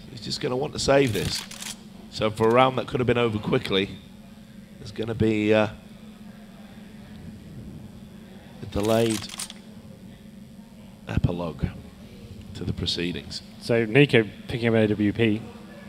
He's just going to want to save this. So for a round that could have been over quickly, there's going to be a delayed epilogue to the proceedings. So Nico picking up an AWP,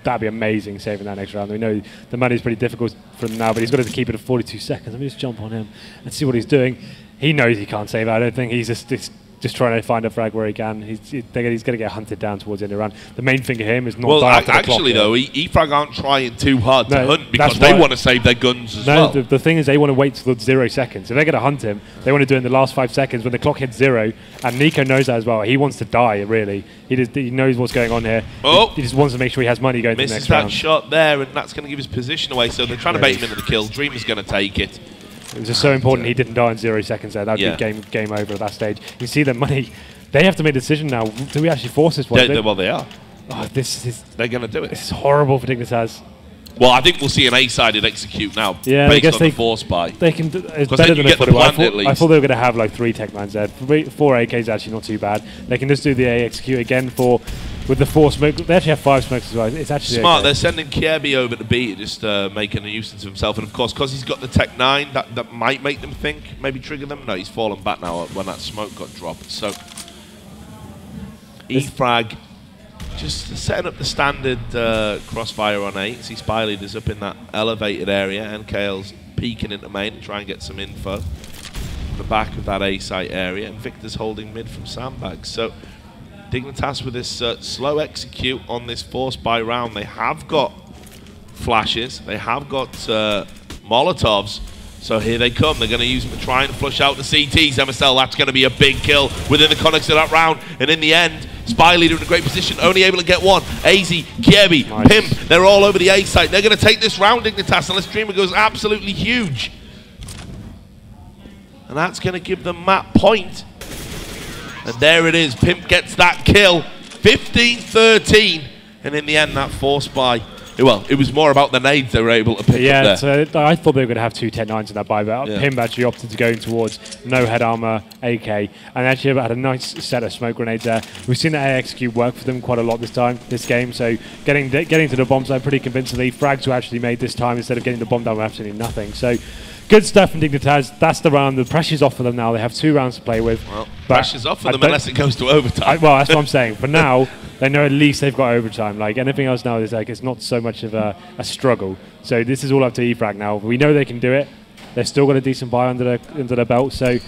that'd be amazing saving that next round. We know the money's pretty difficult for him now, but he's got to keep it at 42 seconds. Let me just jump on him and see what he's doing. he knows he can't save it. I don't think he's just trying to find a frag where he can. He's going to get hunted down towards the end of the round. The main thing for him is not die after the clock. Actually, though, E-Frag aren't trying too hard to hunt because they want to save their guns as well. The thing is they want to wait till 0 seconds. If they're going to hunt him, they want to do it in the last 5 seconds when the clock hits 0. And Nico knows that as well. He wants to die, really. He knows what's going on here. Oh. He just wants to make sure he has money going to the next round. Misses that shot there, and that's going to give his position away. So they're trying to bait him into the kill. Dreamer's going to take it. It was just so important he didn't die in 0 seconds there. That would be game over at that stage. You see the money. They have to make a decision now. Do we actually force this one? Well, they are. Oh, they're going to do it. This is horrible for dignitas. Well, I think we'll see an A-sided execute now. Yeah, based I guess on the force buy. They can. It's better than I thought. I thought they were going to have like 3 tech mines there. 4 AKs is actually not too bad. They can just do the A execute again with the 4 smoke. They actually have 5 smokes as well. It's actually smart. Okay. They're sending Kirby over to B, just making a nuisance of himself. And of course, because he's got the Tech 9, that might make them think, maybe trigger them. No, he's fallen back now when that smoke got dropped. So E-Frag just setting up the standard crossfire on 8. See Spy Leader's up in that elevated area, and Kale's peeking into main to try and get some info from the back of that A site area, and Victor's holding mid from sandbags. So dignitas with this slow execute on this force buy round. They have got flashes, they have got Molotovs. So here they come. They're going to use them to try and flush out the CTs. MSL, that's going to be a big kill within the context of that round. And in the end, Spy Leader in a great position, only able to get one. AZ, Kirby, nice. Pimp, they're all over the A site. They're going to take this round, dignitas, unless Dreamer goes absolutely huge. And that's going to give them map point. And there it is. Pimp gets that kill. 15-13. And in the end, that force buy. Well, it was more about the nades they were able to pick up there. So I thought they were going to have 2 10-9s in that buy, but Pimp actually opted to go towards no head armor AK, and actually had a nice set of smoke grenades there. We've seen the AXQ work for them quite a lot this game, so getting to the bomb site pretty convincingly. Frags were actually made this time instead of getting the bomb down with absolutely nothing. So good stuff from dignitas. That's the round. The pressure's off for them now. They have 2 rounds to play with. Well, pressure's off for them unless it goes to overtime. Well, that's what I'm saying. For now, they know at least they've got overtime. Like anything else now is like it's not so much of a struggle. So this is all up to E-Frag now. We know they can do it. They've still got a decent buy under their belt. So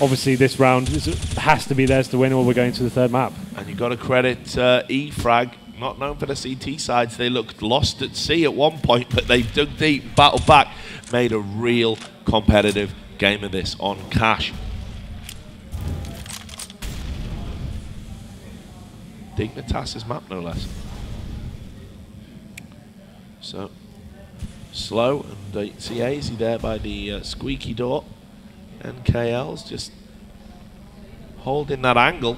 obviously this round has to be theirs to win, or we're going to the 3rd map. And you've got to credit E-Frag, not known for the CT sides. They looked lost at sea at one point, but they dug deep, battled back, made a real competitive game of this on cash. Dignitas' map, no less. So, slow, and you see AZ there by the squeaky door. And KL's just holding that angle.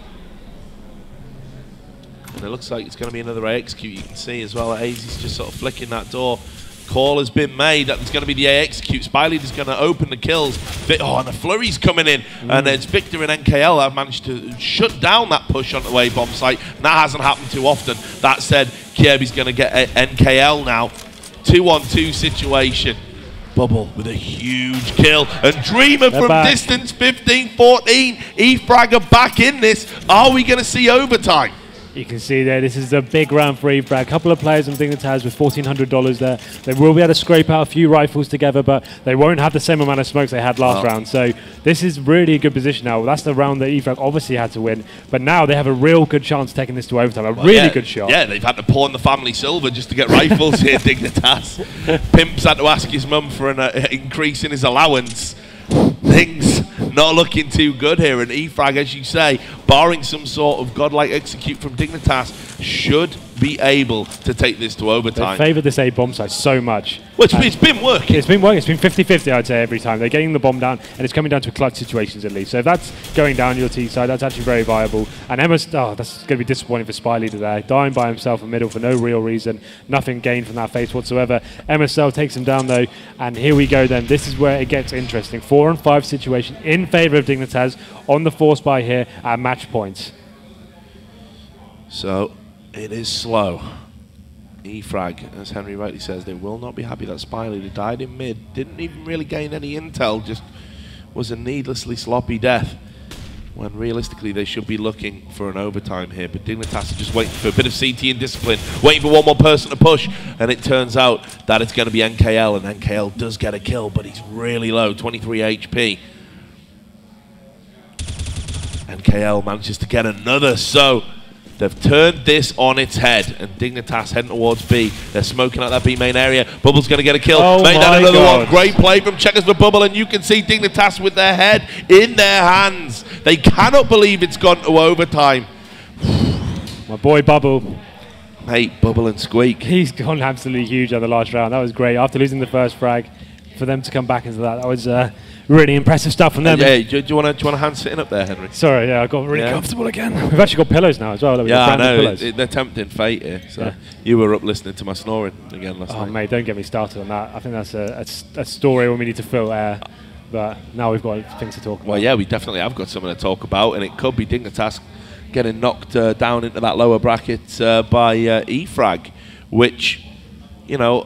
And it looks like it's going to be another execute. You can see as well that AZ's just sort of flicking that door. Call has been made that it's going to be the A execute. Spy Leader's going to open the kills. And the flurry's coming in. And it's Victor and NKL that have managed to shut down that push on the way bomb site. And that hasn't happened too often. That said, Kirby's going to get NKL now. 2-on-2 situation. Bubble with a huge kill. And Dreamer from distance, 15-14. E-Frag are back in this. Are we going to see overtime? You can see there, this is a big round for E-Frag. A couple of players on dignitas with $1,400 there. They will be able to scrape out a few rifles together, but they won't have the same amount of smokes they had last round. So this is really a good position now. That's the round that E-Frag obviously had to win, but now they have a real good chance of taking this to overtime. A really good shot. Yeah, they've had to pawn the family silver just to get rifles here, dignitas. Pimp's had to ask his mum for an increase in his allowance. Things not looking too good here, and E-Frag, as you say, barring some sort of godlike execute from dignitas, should be able to take this to overtime. They favour this A bomb site so much. Well, it's been working. It's been working. It's been 50-50, I'd say, every time. They're getting the bomb down, and it's coming down to clutch situations at least. So if that's going down your T side, that's actually very viable. And Emma's, that's going to be disappointing for Spy Leader there. Dying by himself in middle for no real reason. Nothing gained from that face whatsoever. MSL takes him down, though, and here we go then. This is where it gets interesting. 4-on-5 situation in favour of dignitas on the force buy here at match points. So it is slow. E-Frag, as Henry rightly says, they will not be happy that Spy Leader died in mid. Didn't even really gain any intel, just was a needlessly sloppy death. When realistically they should be looking for an overtime here. But dignitas are just waiting for a bit of CT and discipline, waiting for one more person to push. And it turns out that it's going to be NKL, and NKL does get a kill, but he's really low, 23 HP. KL manages to get another. So they've turned this on its head, and Dignitas heading towards B. They're smoking out that B main area. Bubble's going to get a kill. Oh Made down another God. one. Great play from Checkers for Bubble, and you can see Dignitas with their head in their hands. They cannot believe it's gone to overtime. My boy Bubble. Mate, Bubble and Squeak. He's gone absolutely huge at the last round. That was great. After losing the first frag, for them to come back into that was really impressive stuff from them. Yeah, do you want a hand sitting up there, Henry? Sorry, yeah, I got really comfortable again. We've actually got pillows now as well. Yeah, I know. They're tempting fate here. So you were up listening to my snoring again last night. Oh, mate, don't get me started on that. I think that's a story when we need to fill air. But now we've got things to talk about. Well, yeah, we definitely have got something to talk about, and it could be Dignitas getting knocked down into that lower bracket by E-Frag, which, you know...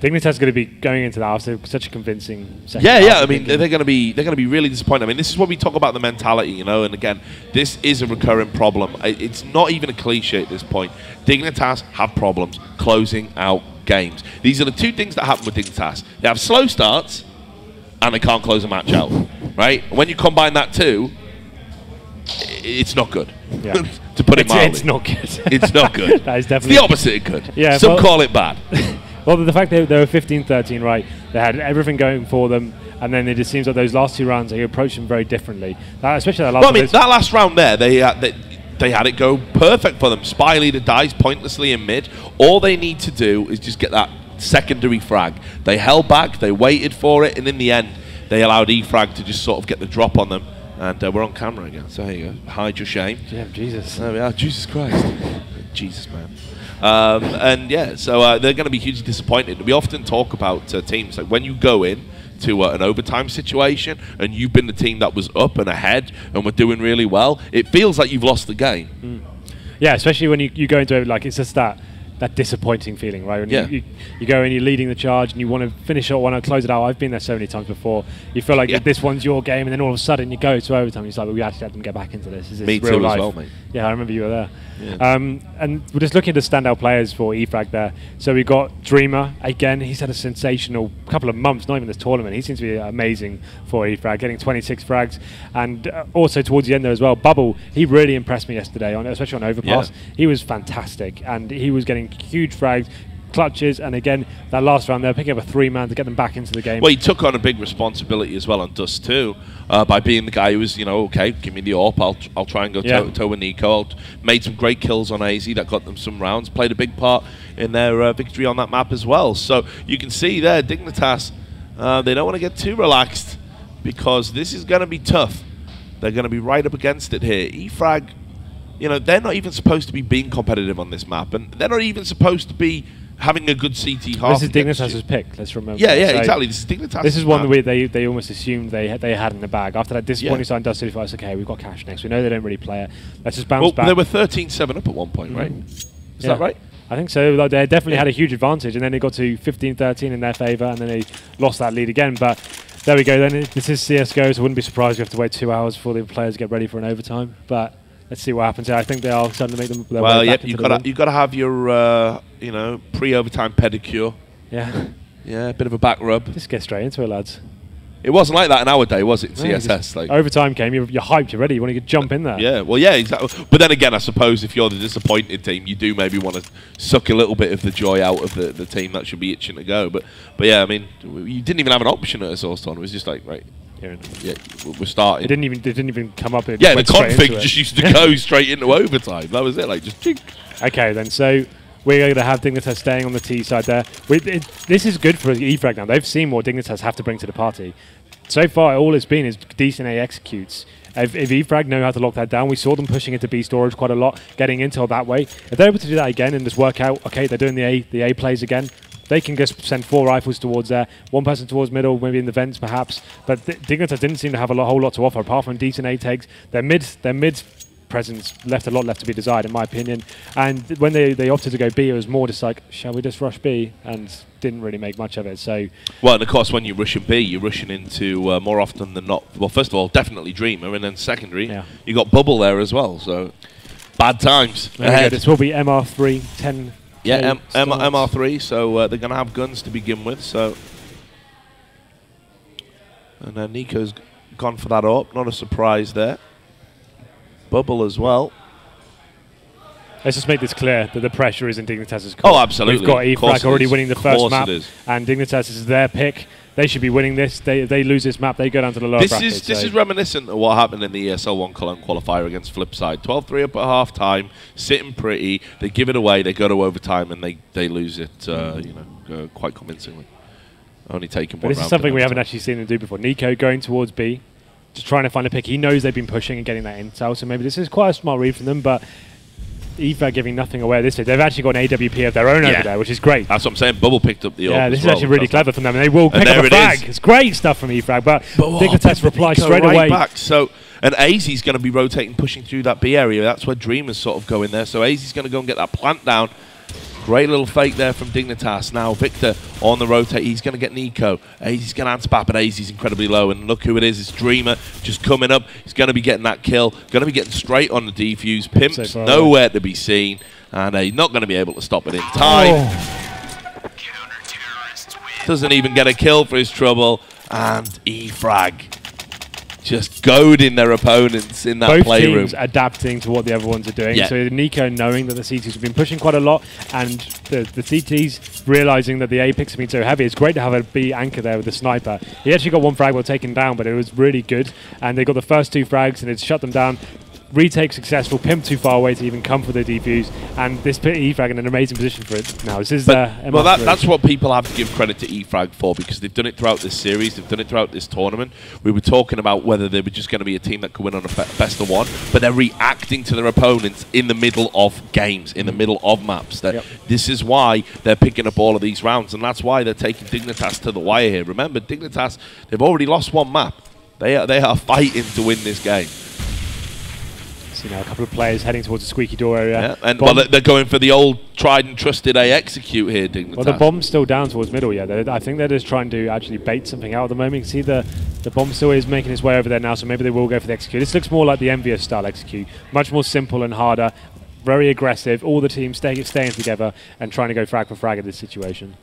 Dignitas is going to be going into that after such a convincing second. Yeah. I mean, they're going to be really disappointed. I mean, this is what we talk about the mentality, you know. And again, this is a recurring problem. It's not even a cliche at this point. Dignitas have problems closing out games. These are the two things that happen with Dignitas. They have slow starts, and they can't close a match out. Right? When you combine that too, it's not good. Yeah. To put it mildly, it's not good. It's not good. That is definitely it's the opposite of good. Yeah, some call it bad. Well, the fact that they were 15-13, right, they had everything going for them, and then it just seems like those last two rounds, they approached them very differently. Especially that last well, I mean, that last round there, they had it go perfect for them. Spy leader dies pointlessly in mid. All they need to do is just get that secondary frag. They held back, they waited for it, and in the end, they allowed E-Frag to just sort of get the drop on them. And we're on camera again, so here you go. Hide your shame. Yeah, Jesus. There we are. Jesus Christ. Jesus, man. And yeah, so they're going to be hugely disappointed. We often talk about teams, like when you go in to an overtime situation and you've been the team that was up and ahead and were doing really well, it feels like you've lost the game. Mm. Yeah, especially when you go into it, like it's just that disappointing feeling, right? When you go and you're leading the charge and you want to finish it, want to close it out. I've been there so many times before. You feel like this one's your game, and then all of a sudden you go to overtime. It's like, well, we actually have to get back into this. Is this Me real too life? as well, mate. Yeah, I remember you were there. Yeah. And we're just looking at the standout players for E-Frag there. So we got Dreamer again. He's had a sensational couple of months, not even this tournament. He seems to be amazing for E-Frag, getting 26 frags, and also towards the end there as well. Bubble, he really impressed me yesterday, especially on overpass. Yeah. He was fantastic, and he was getting huge frags, clutches, and again that last round they're picking up a 3-man to get them back into the game. Well, he took on a big responsibility as well on Dust too, by being the guy who was, you know, okay, give me the AWP, I'll try and go toe with Nico. Made some great kills on AZ that got them some rounds, played a big part in their victory on that map as well. So you can see there, Dignitas, they don't want to get too relaxed because this is going to be tough. They're going to be right up against it here. E-Frag, you know, they're not even supposed to be being competitive on this map, and they're not even supposed to be having a good CT half. This is Dignitas' pick, let's remember. Yeah, exactly. This is Dignitas. This is one that they almost assumed they had in the bag. After that disappointing start in Dust 35, it's okay, we've got cash next. We know they don't really play it. Let's just bounce back. They were 13-7 up at one point, right? Is that right? I think so. Like, they definitely had a huge advantage, and then they got to 15-13 in their favour, and then they lost that lead again. But there we go. Then this is CSGO, so I wouldn't be surprised we have to wait 2 hours before the players get ready for an overtime. But let's see what happens here. I think they are starting to make them their way back into the win. You've got to have your you know, pre-overtime pedicure. Yeah. Yeah, a bit of a back rub. Just get straight into it, lads. It wasn't like that in our day, was it? CSS, like overtime came, you're hyped, you're ready, you want to jump in there. Yeah, well, yeah, exactly. But then again, I suppose if you're the disappointed team, you do maybe want to suck a little bit of the joy out of the team that should be itching to go. But yeah, I mean, you didn't even have an option at a source on. It was just like, right, yeah, we're starting. It didn't even come up. The config just used to go straight into overtime. That was it, like just. Okay, then so. We're going to have Dignitas staying on the T side there. This is good for E-Frag now. They've seen what Dignitas have to bring to the party. So far, all it's been is decent A executes. If E-Frag know how to lock that down, we saw them pushing into B storage quite a lot, getting intel that way. If they're able to do that again and just work out, okay, they're doing the A plays again, they can just send 4 rifles towards there, 1 person towards middle, maybe in the vents perhaps. But Dignitas didn't seem to have a whole lot to offer apart from decent A tags. Their mid presence left a lot left to be desired, in my opinion. And when they opted to go B, it was more just like, shall we just rush B? And didn't really make much of it. So, well, and of course, when you're rushing B, you're rushing into more often than not. Well, first of all, definitely Dreamer, and then secondary, you got Bubble there as well. So, bad times ahead. This will be MR3 10. Yeah, MR3. So they're going to have guns to begin with. So, and Nico's gone for that up. Not a surprise there. Bubble as well. Let's just make this clear that the pressure is in Dignitas' court. Oh, absolutely. We've got E-Frag already winning the first map, is. and Dignitas is their pick. They should be winning this. They lose this map, they go down to the lower bracket. This is reminiscent of what happened in the ESL 1 Cologne qualifier against Flipside. 12-3 up at half time, sitting pretty. They give it away. They go to overtime and they lose it. Quite convincingly. Only taking one round. This is something we haven't actually seen them do before. Nico going towards B, just trying to find a pick. He knows they've been pushing and getting that intel, so maybe this is quite a smart read from them. But E-Frag giving nothing away at this stage. They've actually got an AWP of their own over there, which is great. That's what I'm saying. Bubble picked up the AWP. Yeah, this is actually really clever from them, and they will pick up a frag. It's great stuff from E-Frag, but Dignitas reply straight away. Back. So, and AZ's going to be rotating, pushing through that B area. That's where Dreamers sort of go in there. So AZ's going to go and get that plant down. Great little fake there from Dignitas. Now Victor on the rotate. He's going to get Nico. AZ's going to answer back, but AZ's incredibly low. And look who it is. It's Dreamer just coming up. He's going to be getting that kill. Going to be getting straight on the defuse. Pimp's nowhere to be seen. And he's not going to be able to stop it in time. Doesn't even get a kill for his trouble. And E-Frag just goading their opponents in that playroom. Both teams adapting to what the other ones are doing. Yeah. So Nico knowing that the CTs have been pushing quite a lot, and the CTs realizing that the A picks have been so heavy. It's great to have a B anchor there with the sniper. He actually got one frag while taken down, but it was really good. And they got the first 2 frags, and it shut them down. Retake successful, Pimp too far away to even come for the defuse, and this put E-Frag in an amazing position for it now. This is well, that's what people have to give credit to E-Frag for, because they've done it throughout this series, they've done it throughout this tournament. We were talking about whether they were just going to be a team that could win on a best of 1, but they're reacting to their opponents in the middle of games, in the middle of maps. This is why they're picking up all of these rounds, and that's why they're taking Dignitas to the wire here. Remember, Dignitas, they've already lost 1 map. They are fighting to win this game. See now a couple of players heading towards the squeaky door area. Yeah, and they're going for the old tried and trusted A execute here, Dignitas. Well, the bomb's still down towards middle, I think they're just trying to actually bait something out at the moment. You can see the bomb still is making its way over there now, so maybe they will go for the execute. This looks more like the Envious style execute. Much more simple and harder, very aggressive, all the teams staying together and trying to go frag for frag in this situation.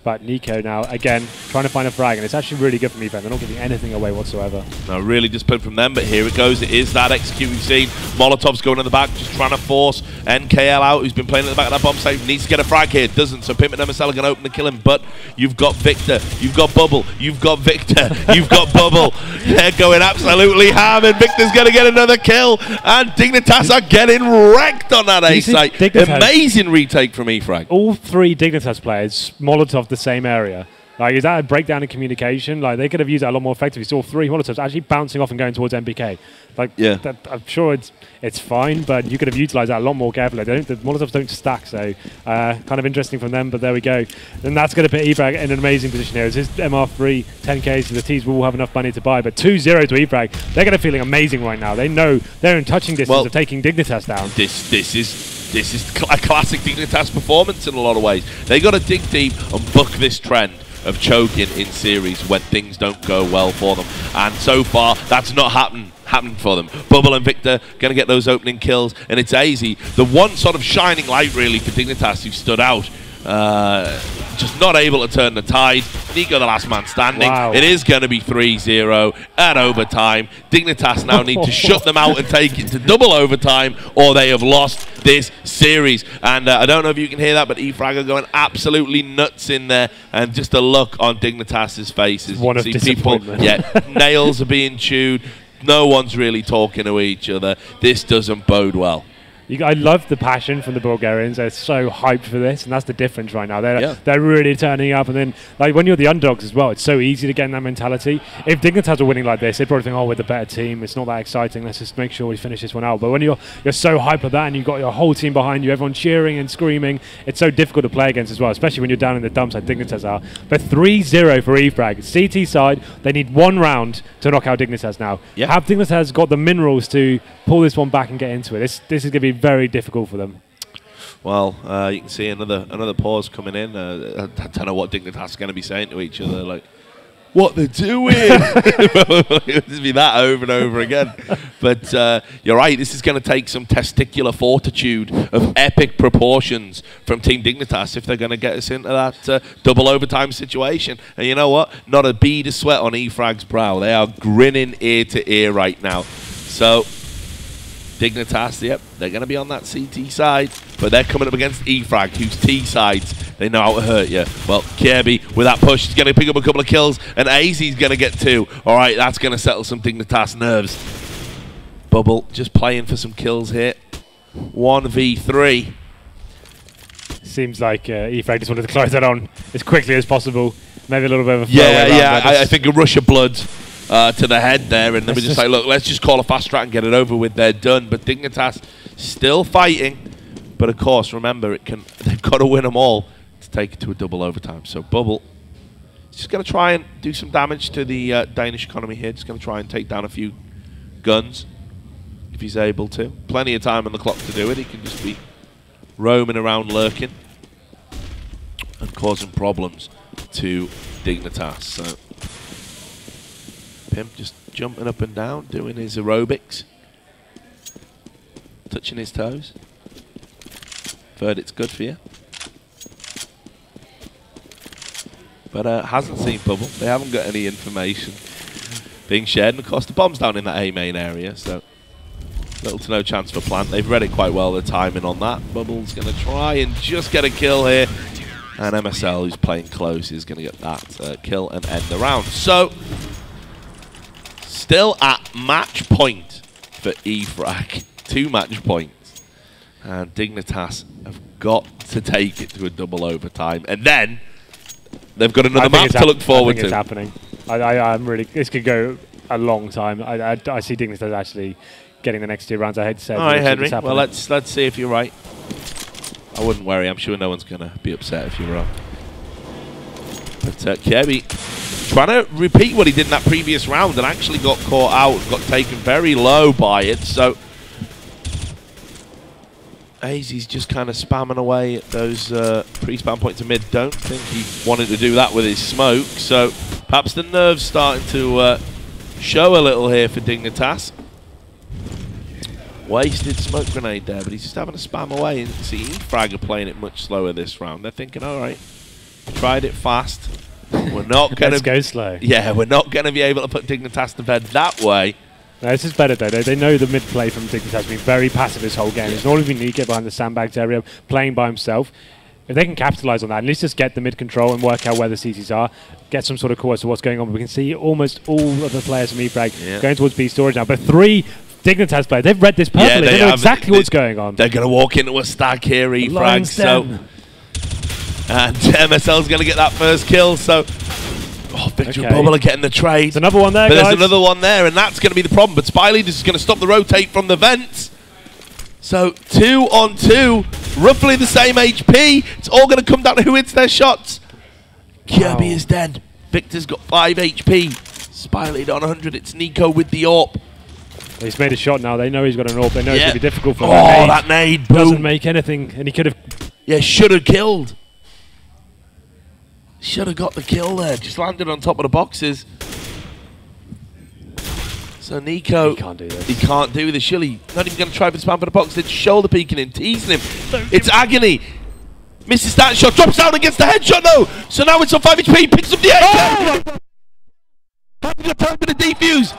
But Nico now, again, trying to find a frag, and it's actually really good from E-Frag. They're not giving anything away whatsoever. No, really disciplined from them, but here it goes. It is that execute we've seen. Molotov's going in the back, just trying to force NKL out, who's been playing at the back of that bomb site. Needs to get a frag here, doesn't. So Pimp and Emercella are going to open the kill him, but you've got Victor, you've got Bubble, you've got Victor, you've got Bubble. They're going absolutely ham, and Victor's going to get another kill, and Dignitas are getting wrecked on that A site. Amazing retake from E-Frag. All 3 Dignitas players, Molotov the same area. Like, is that a breakdown in communication? Like, they could have used that a lot more effectively. You saw 3 Molotovs actually bouncing off and going towards MPK. Like, I'm sure it's fine, but you could have utilised that a lot more carefully. The Molotovs don't stack, so kind of interesting from them, but there we go. And that's going to put E-Frag in an amazing position here. It's his MR3, 10K, so the T's will have enough money to buy, but 2-0 to E-Frag. They're going to feeling amazing right now. They know they're in touching distance of taking Dignitas down. This is a classic Dignitas performance in a lot of ways. They got to dig deep and buck this trend of choking in series when things don't go well for them. And so far, that's not happened for them. Bubble and Victor going to get those opening kills, and it's AZ, the one sort of shining light really for Dignitas who stood out. Just not able to turn the tide. Nico the last man standing. Wow. It is going to be 3-0 at overtime. Dignitas now need to shut them out and take it to double overtime, or they have lost this series. And I don't know if you can hear that, but E-Frag are going absolutely nuts in there, and just a look on Dignitas's faces. One of disappointment. Nails are being chewed. No one's really talking to each other. This doesn't bode well. I love the passion from the Bulgarians. They're so hyped for this, and that's the difference right now. They're really turning up, and then like when you're the underdogs as well, it's so easy to get in that mentality. If Dignitas were winning like this, they'd probably think, oh, we're the better team. It's not that exciting. Let's just make sure we finish this one out. But when you're so hyped at that, and you've got your whole team behind you, everyone cheering and screaming, it's so difficult to play against as well, especially when you're down in the dumps like Dignitas are. But 3-0 for E-Frag. CT side, they need 1 round to knock out Dignitas now. Have Dignitas got the minerals to pull this one back and get into it? This is going to be very difficult for them. Well, you can see another pause coming in. I don't know what Dignitas is going to be saying to each other, like, what they're doing. It'll just be that over and over again. But you're right, this is going to take some testicular fortitude of epic proportions from Team Dignitas if they're going to get us into that double overtime situation. And you know what? Not a bead of sweat on E-Frag's brow. They are grinning ear to ear right now. So Dignitas, yep, they're going to be on that CT side, but they're coming up against eFrag, who's T sides. They know how to hurt you. Well, Kirby, with that push, is going to pick up a couple of kills, and AZ's going to get 2. All right, that's going to settle some Dignitas nerves. Bubble just playing for some kills here. 1v3. Seems like eFrag just wanted to close that on as quickly as possible. Maybe a little bit of a throwaway round. I think a rush of blood to the head there, and then we just like, look, let's just call a fast track and get it over with. They're done. But Dignitas still fighting. But of course, remember, they've got to win them all to take it to a double overtime. So Bubble is just going to try and do some damage to the Danish economy here. Just going to try and take down a few guns if he's able to. Plenty of time on the clock to do it. He can just be roaming around, lurking, and causing problems to Dignitas. So Pimp just jumping up and down, doing his aerobics, touching his toes. Heard it's good for you. But hasn't seen Bubble. They haven't got any information being shared. And of course the bomb's down in that A main area, so little to no chance for Plant. They've read it quite well, the timing on that. Bubble's going to try and just get a kill here. And MSL, who's playing close, is going to get that kill and end the round. So, still at match point for eFrag. 2 match points. And Dignitas have got to take it to a double overtime. And then, they've got another map to look forward to. I think it's happening. I'm really, this could go a long time. I see Dignitas actually getting the next 2 rounds. I hate to say it. All right, Henry. Well, let's see if you're right. I wouldn't worry. I'm sure no one's going to be upset if you're wrong. But Kirby trying to repeat what he did in that previous round and actually got caught out, got taken very low by it. So AZ's just kind of spamming away at those pre-spam points of mid. Don't think he wanted to do that with his smoke. So perhaps the nerves starting to show a little here for Dignitas. Wasted smoke grenade there, but he's just having to spam away. And see, eFrag are playing it much slower this round. They're thinking, all right, tried it fast. We're not going to go slow. Yeah, we're not going to be able to put Dignitas to bed that way. No, this is better though. They know the mid play from Dignitas has been very passive this whole game. It's not even Nico behind the sandbags area, playing by himself. If they can capitalize on that, at least just get the mid control and work out where the CTs are, get some sort of call as to what's going on. But we can see almost all of the players from eFrag going towards B storage now. But 3 Dignitas play. They've read this perfectly. They know exactly what's going on. They're going to walk into a stack here, eFrag. So, and MSL's going to get that first kill. So, Victor and Bubble are getting the trade. There's another one there, but there's another one there, and that's going to be the problem. But Spy Leaders is going to stop the rotate from the vents. So 2 on 2, roughly the same HP. It's all going to come down to who hits their shots. Kirby is dead. Victor's got 5 HP. Spy Leader on 100. It's Nico with the AWP. He's made a shot now. They know he's got an AWP. They know it's going to be difficult for him. Oh, that nade. Boom. Doesn't make anything, and he could have... Yeah, should have killed. Should have got the kill there. Just landed on top of the boxes. So Nico... He can't do this. He can't do this. Surely not even going to try for the spam for the box. They're shoulder peeking him, teasing him. It's agony. Misses that shot. Drops down against the headshot, though. So now it's on 5 HP. Picks up the AK. Having a time for the defuse.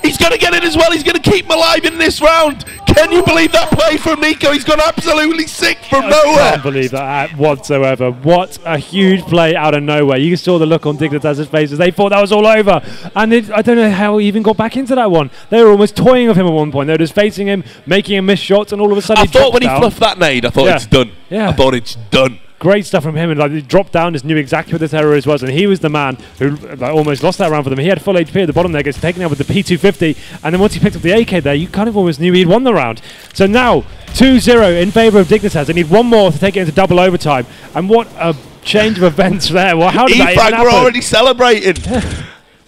He's going to get it as well. He's going to keep him alive in this round. Can you believe that play from Nico? He's gone absolutely sick from nowhere. I can't believe that whatsoever. What a huge play out of nowhere. You saw the look on Dignitas' faces. They thought that was all over. And I don't know how he even got back into that one. They were almost toying with him at one point. They were just facing him, making him miss shots, and all of a sudden I thought when he fluffed that nade, I thought it's done. Yeah. I thought it's done. Great stuff from him, and he dropped down, just knew exactly what the terrorist was, and he was the man who almost lost that round for them. He had full HP at the bottom there, gets taken out with the P250, and then once he picked up the AK there, you kind of almost knew he'd won the round. So now, 2-0 in favour of Dignitas. They need one more to take it into double overtime, and what a change of events there. Well, how did that even happen? We're already celebrating.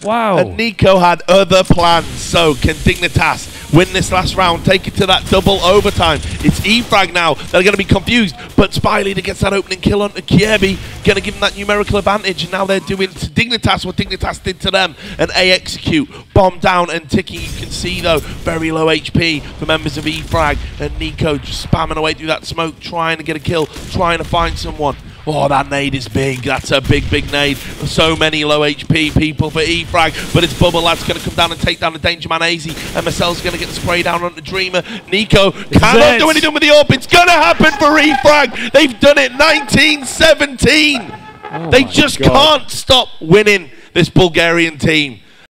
Wow. And Nico had other plans. So can Dignitas win this last round, take it to that double overtime? It's eFrag now. They're going to be confused, but Spy Leader gets that opening kill onto Kirby, going to give him that numerical advantage. And now they're doing to Dignitas what Dignitas did to them. And A execute, bomb down and ticking. You can see though, very low HP for members of eFrag. And Nico just spamming away through that smoke, trying to get a kill, trying to find someone. Oh, that nade is big. That's a big, big nade. So many low HP people for E-Frag, but it's Bubble that's going to come down and take down the Danger Man AZ. MSL's going to get the spray down on the Dreamer. Nico cannot do anything with the AWP. It's going to happen for E-Frag. They've done it 19-17. They just can't stop winning, this Bulgarian team.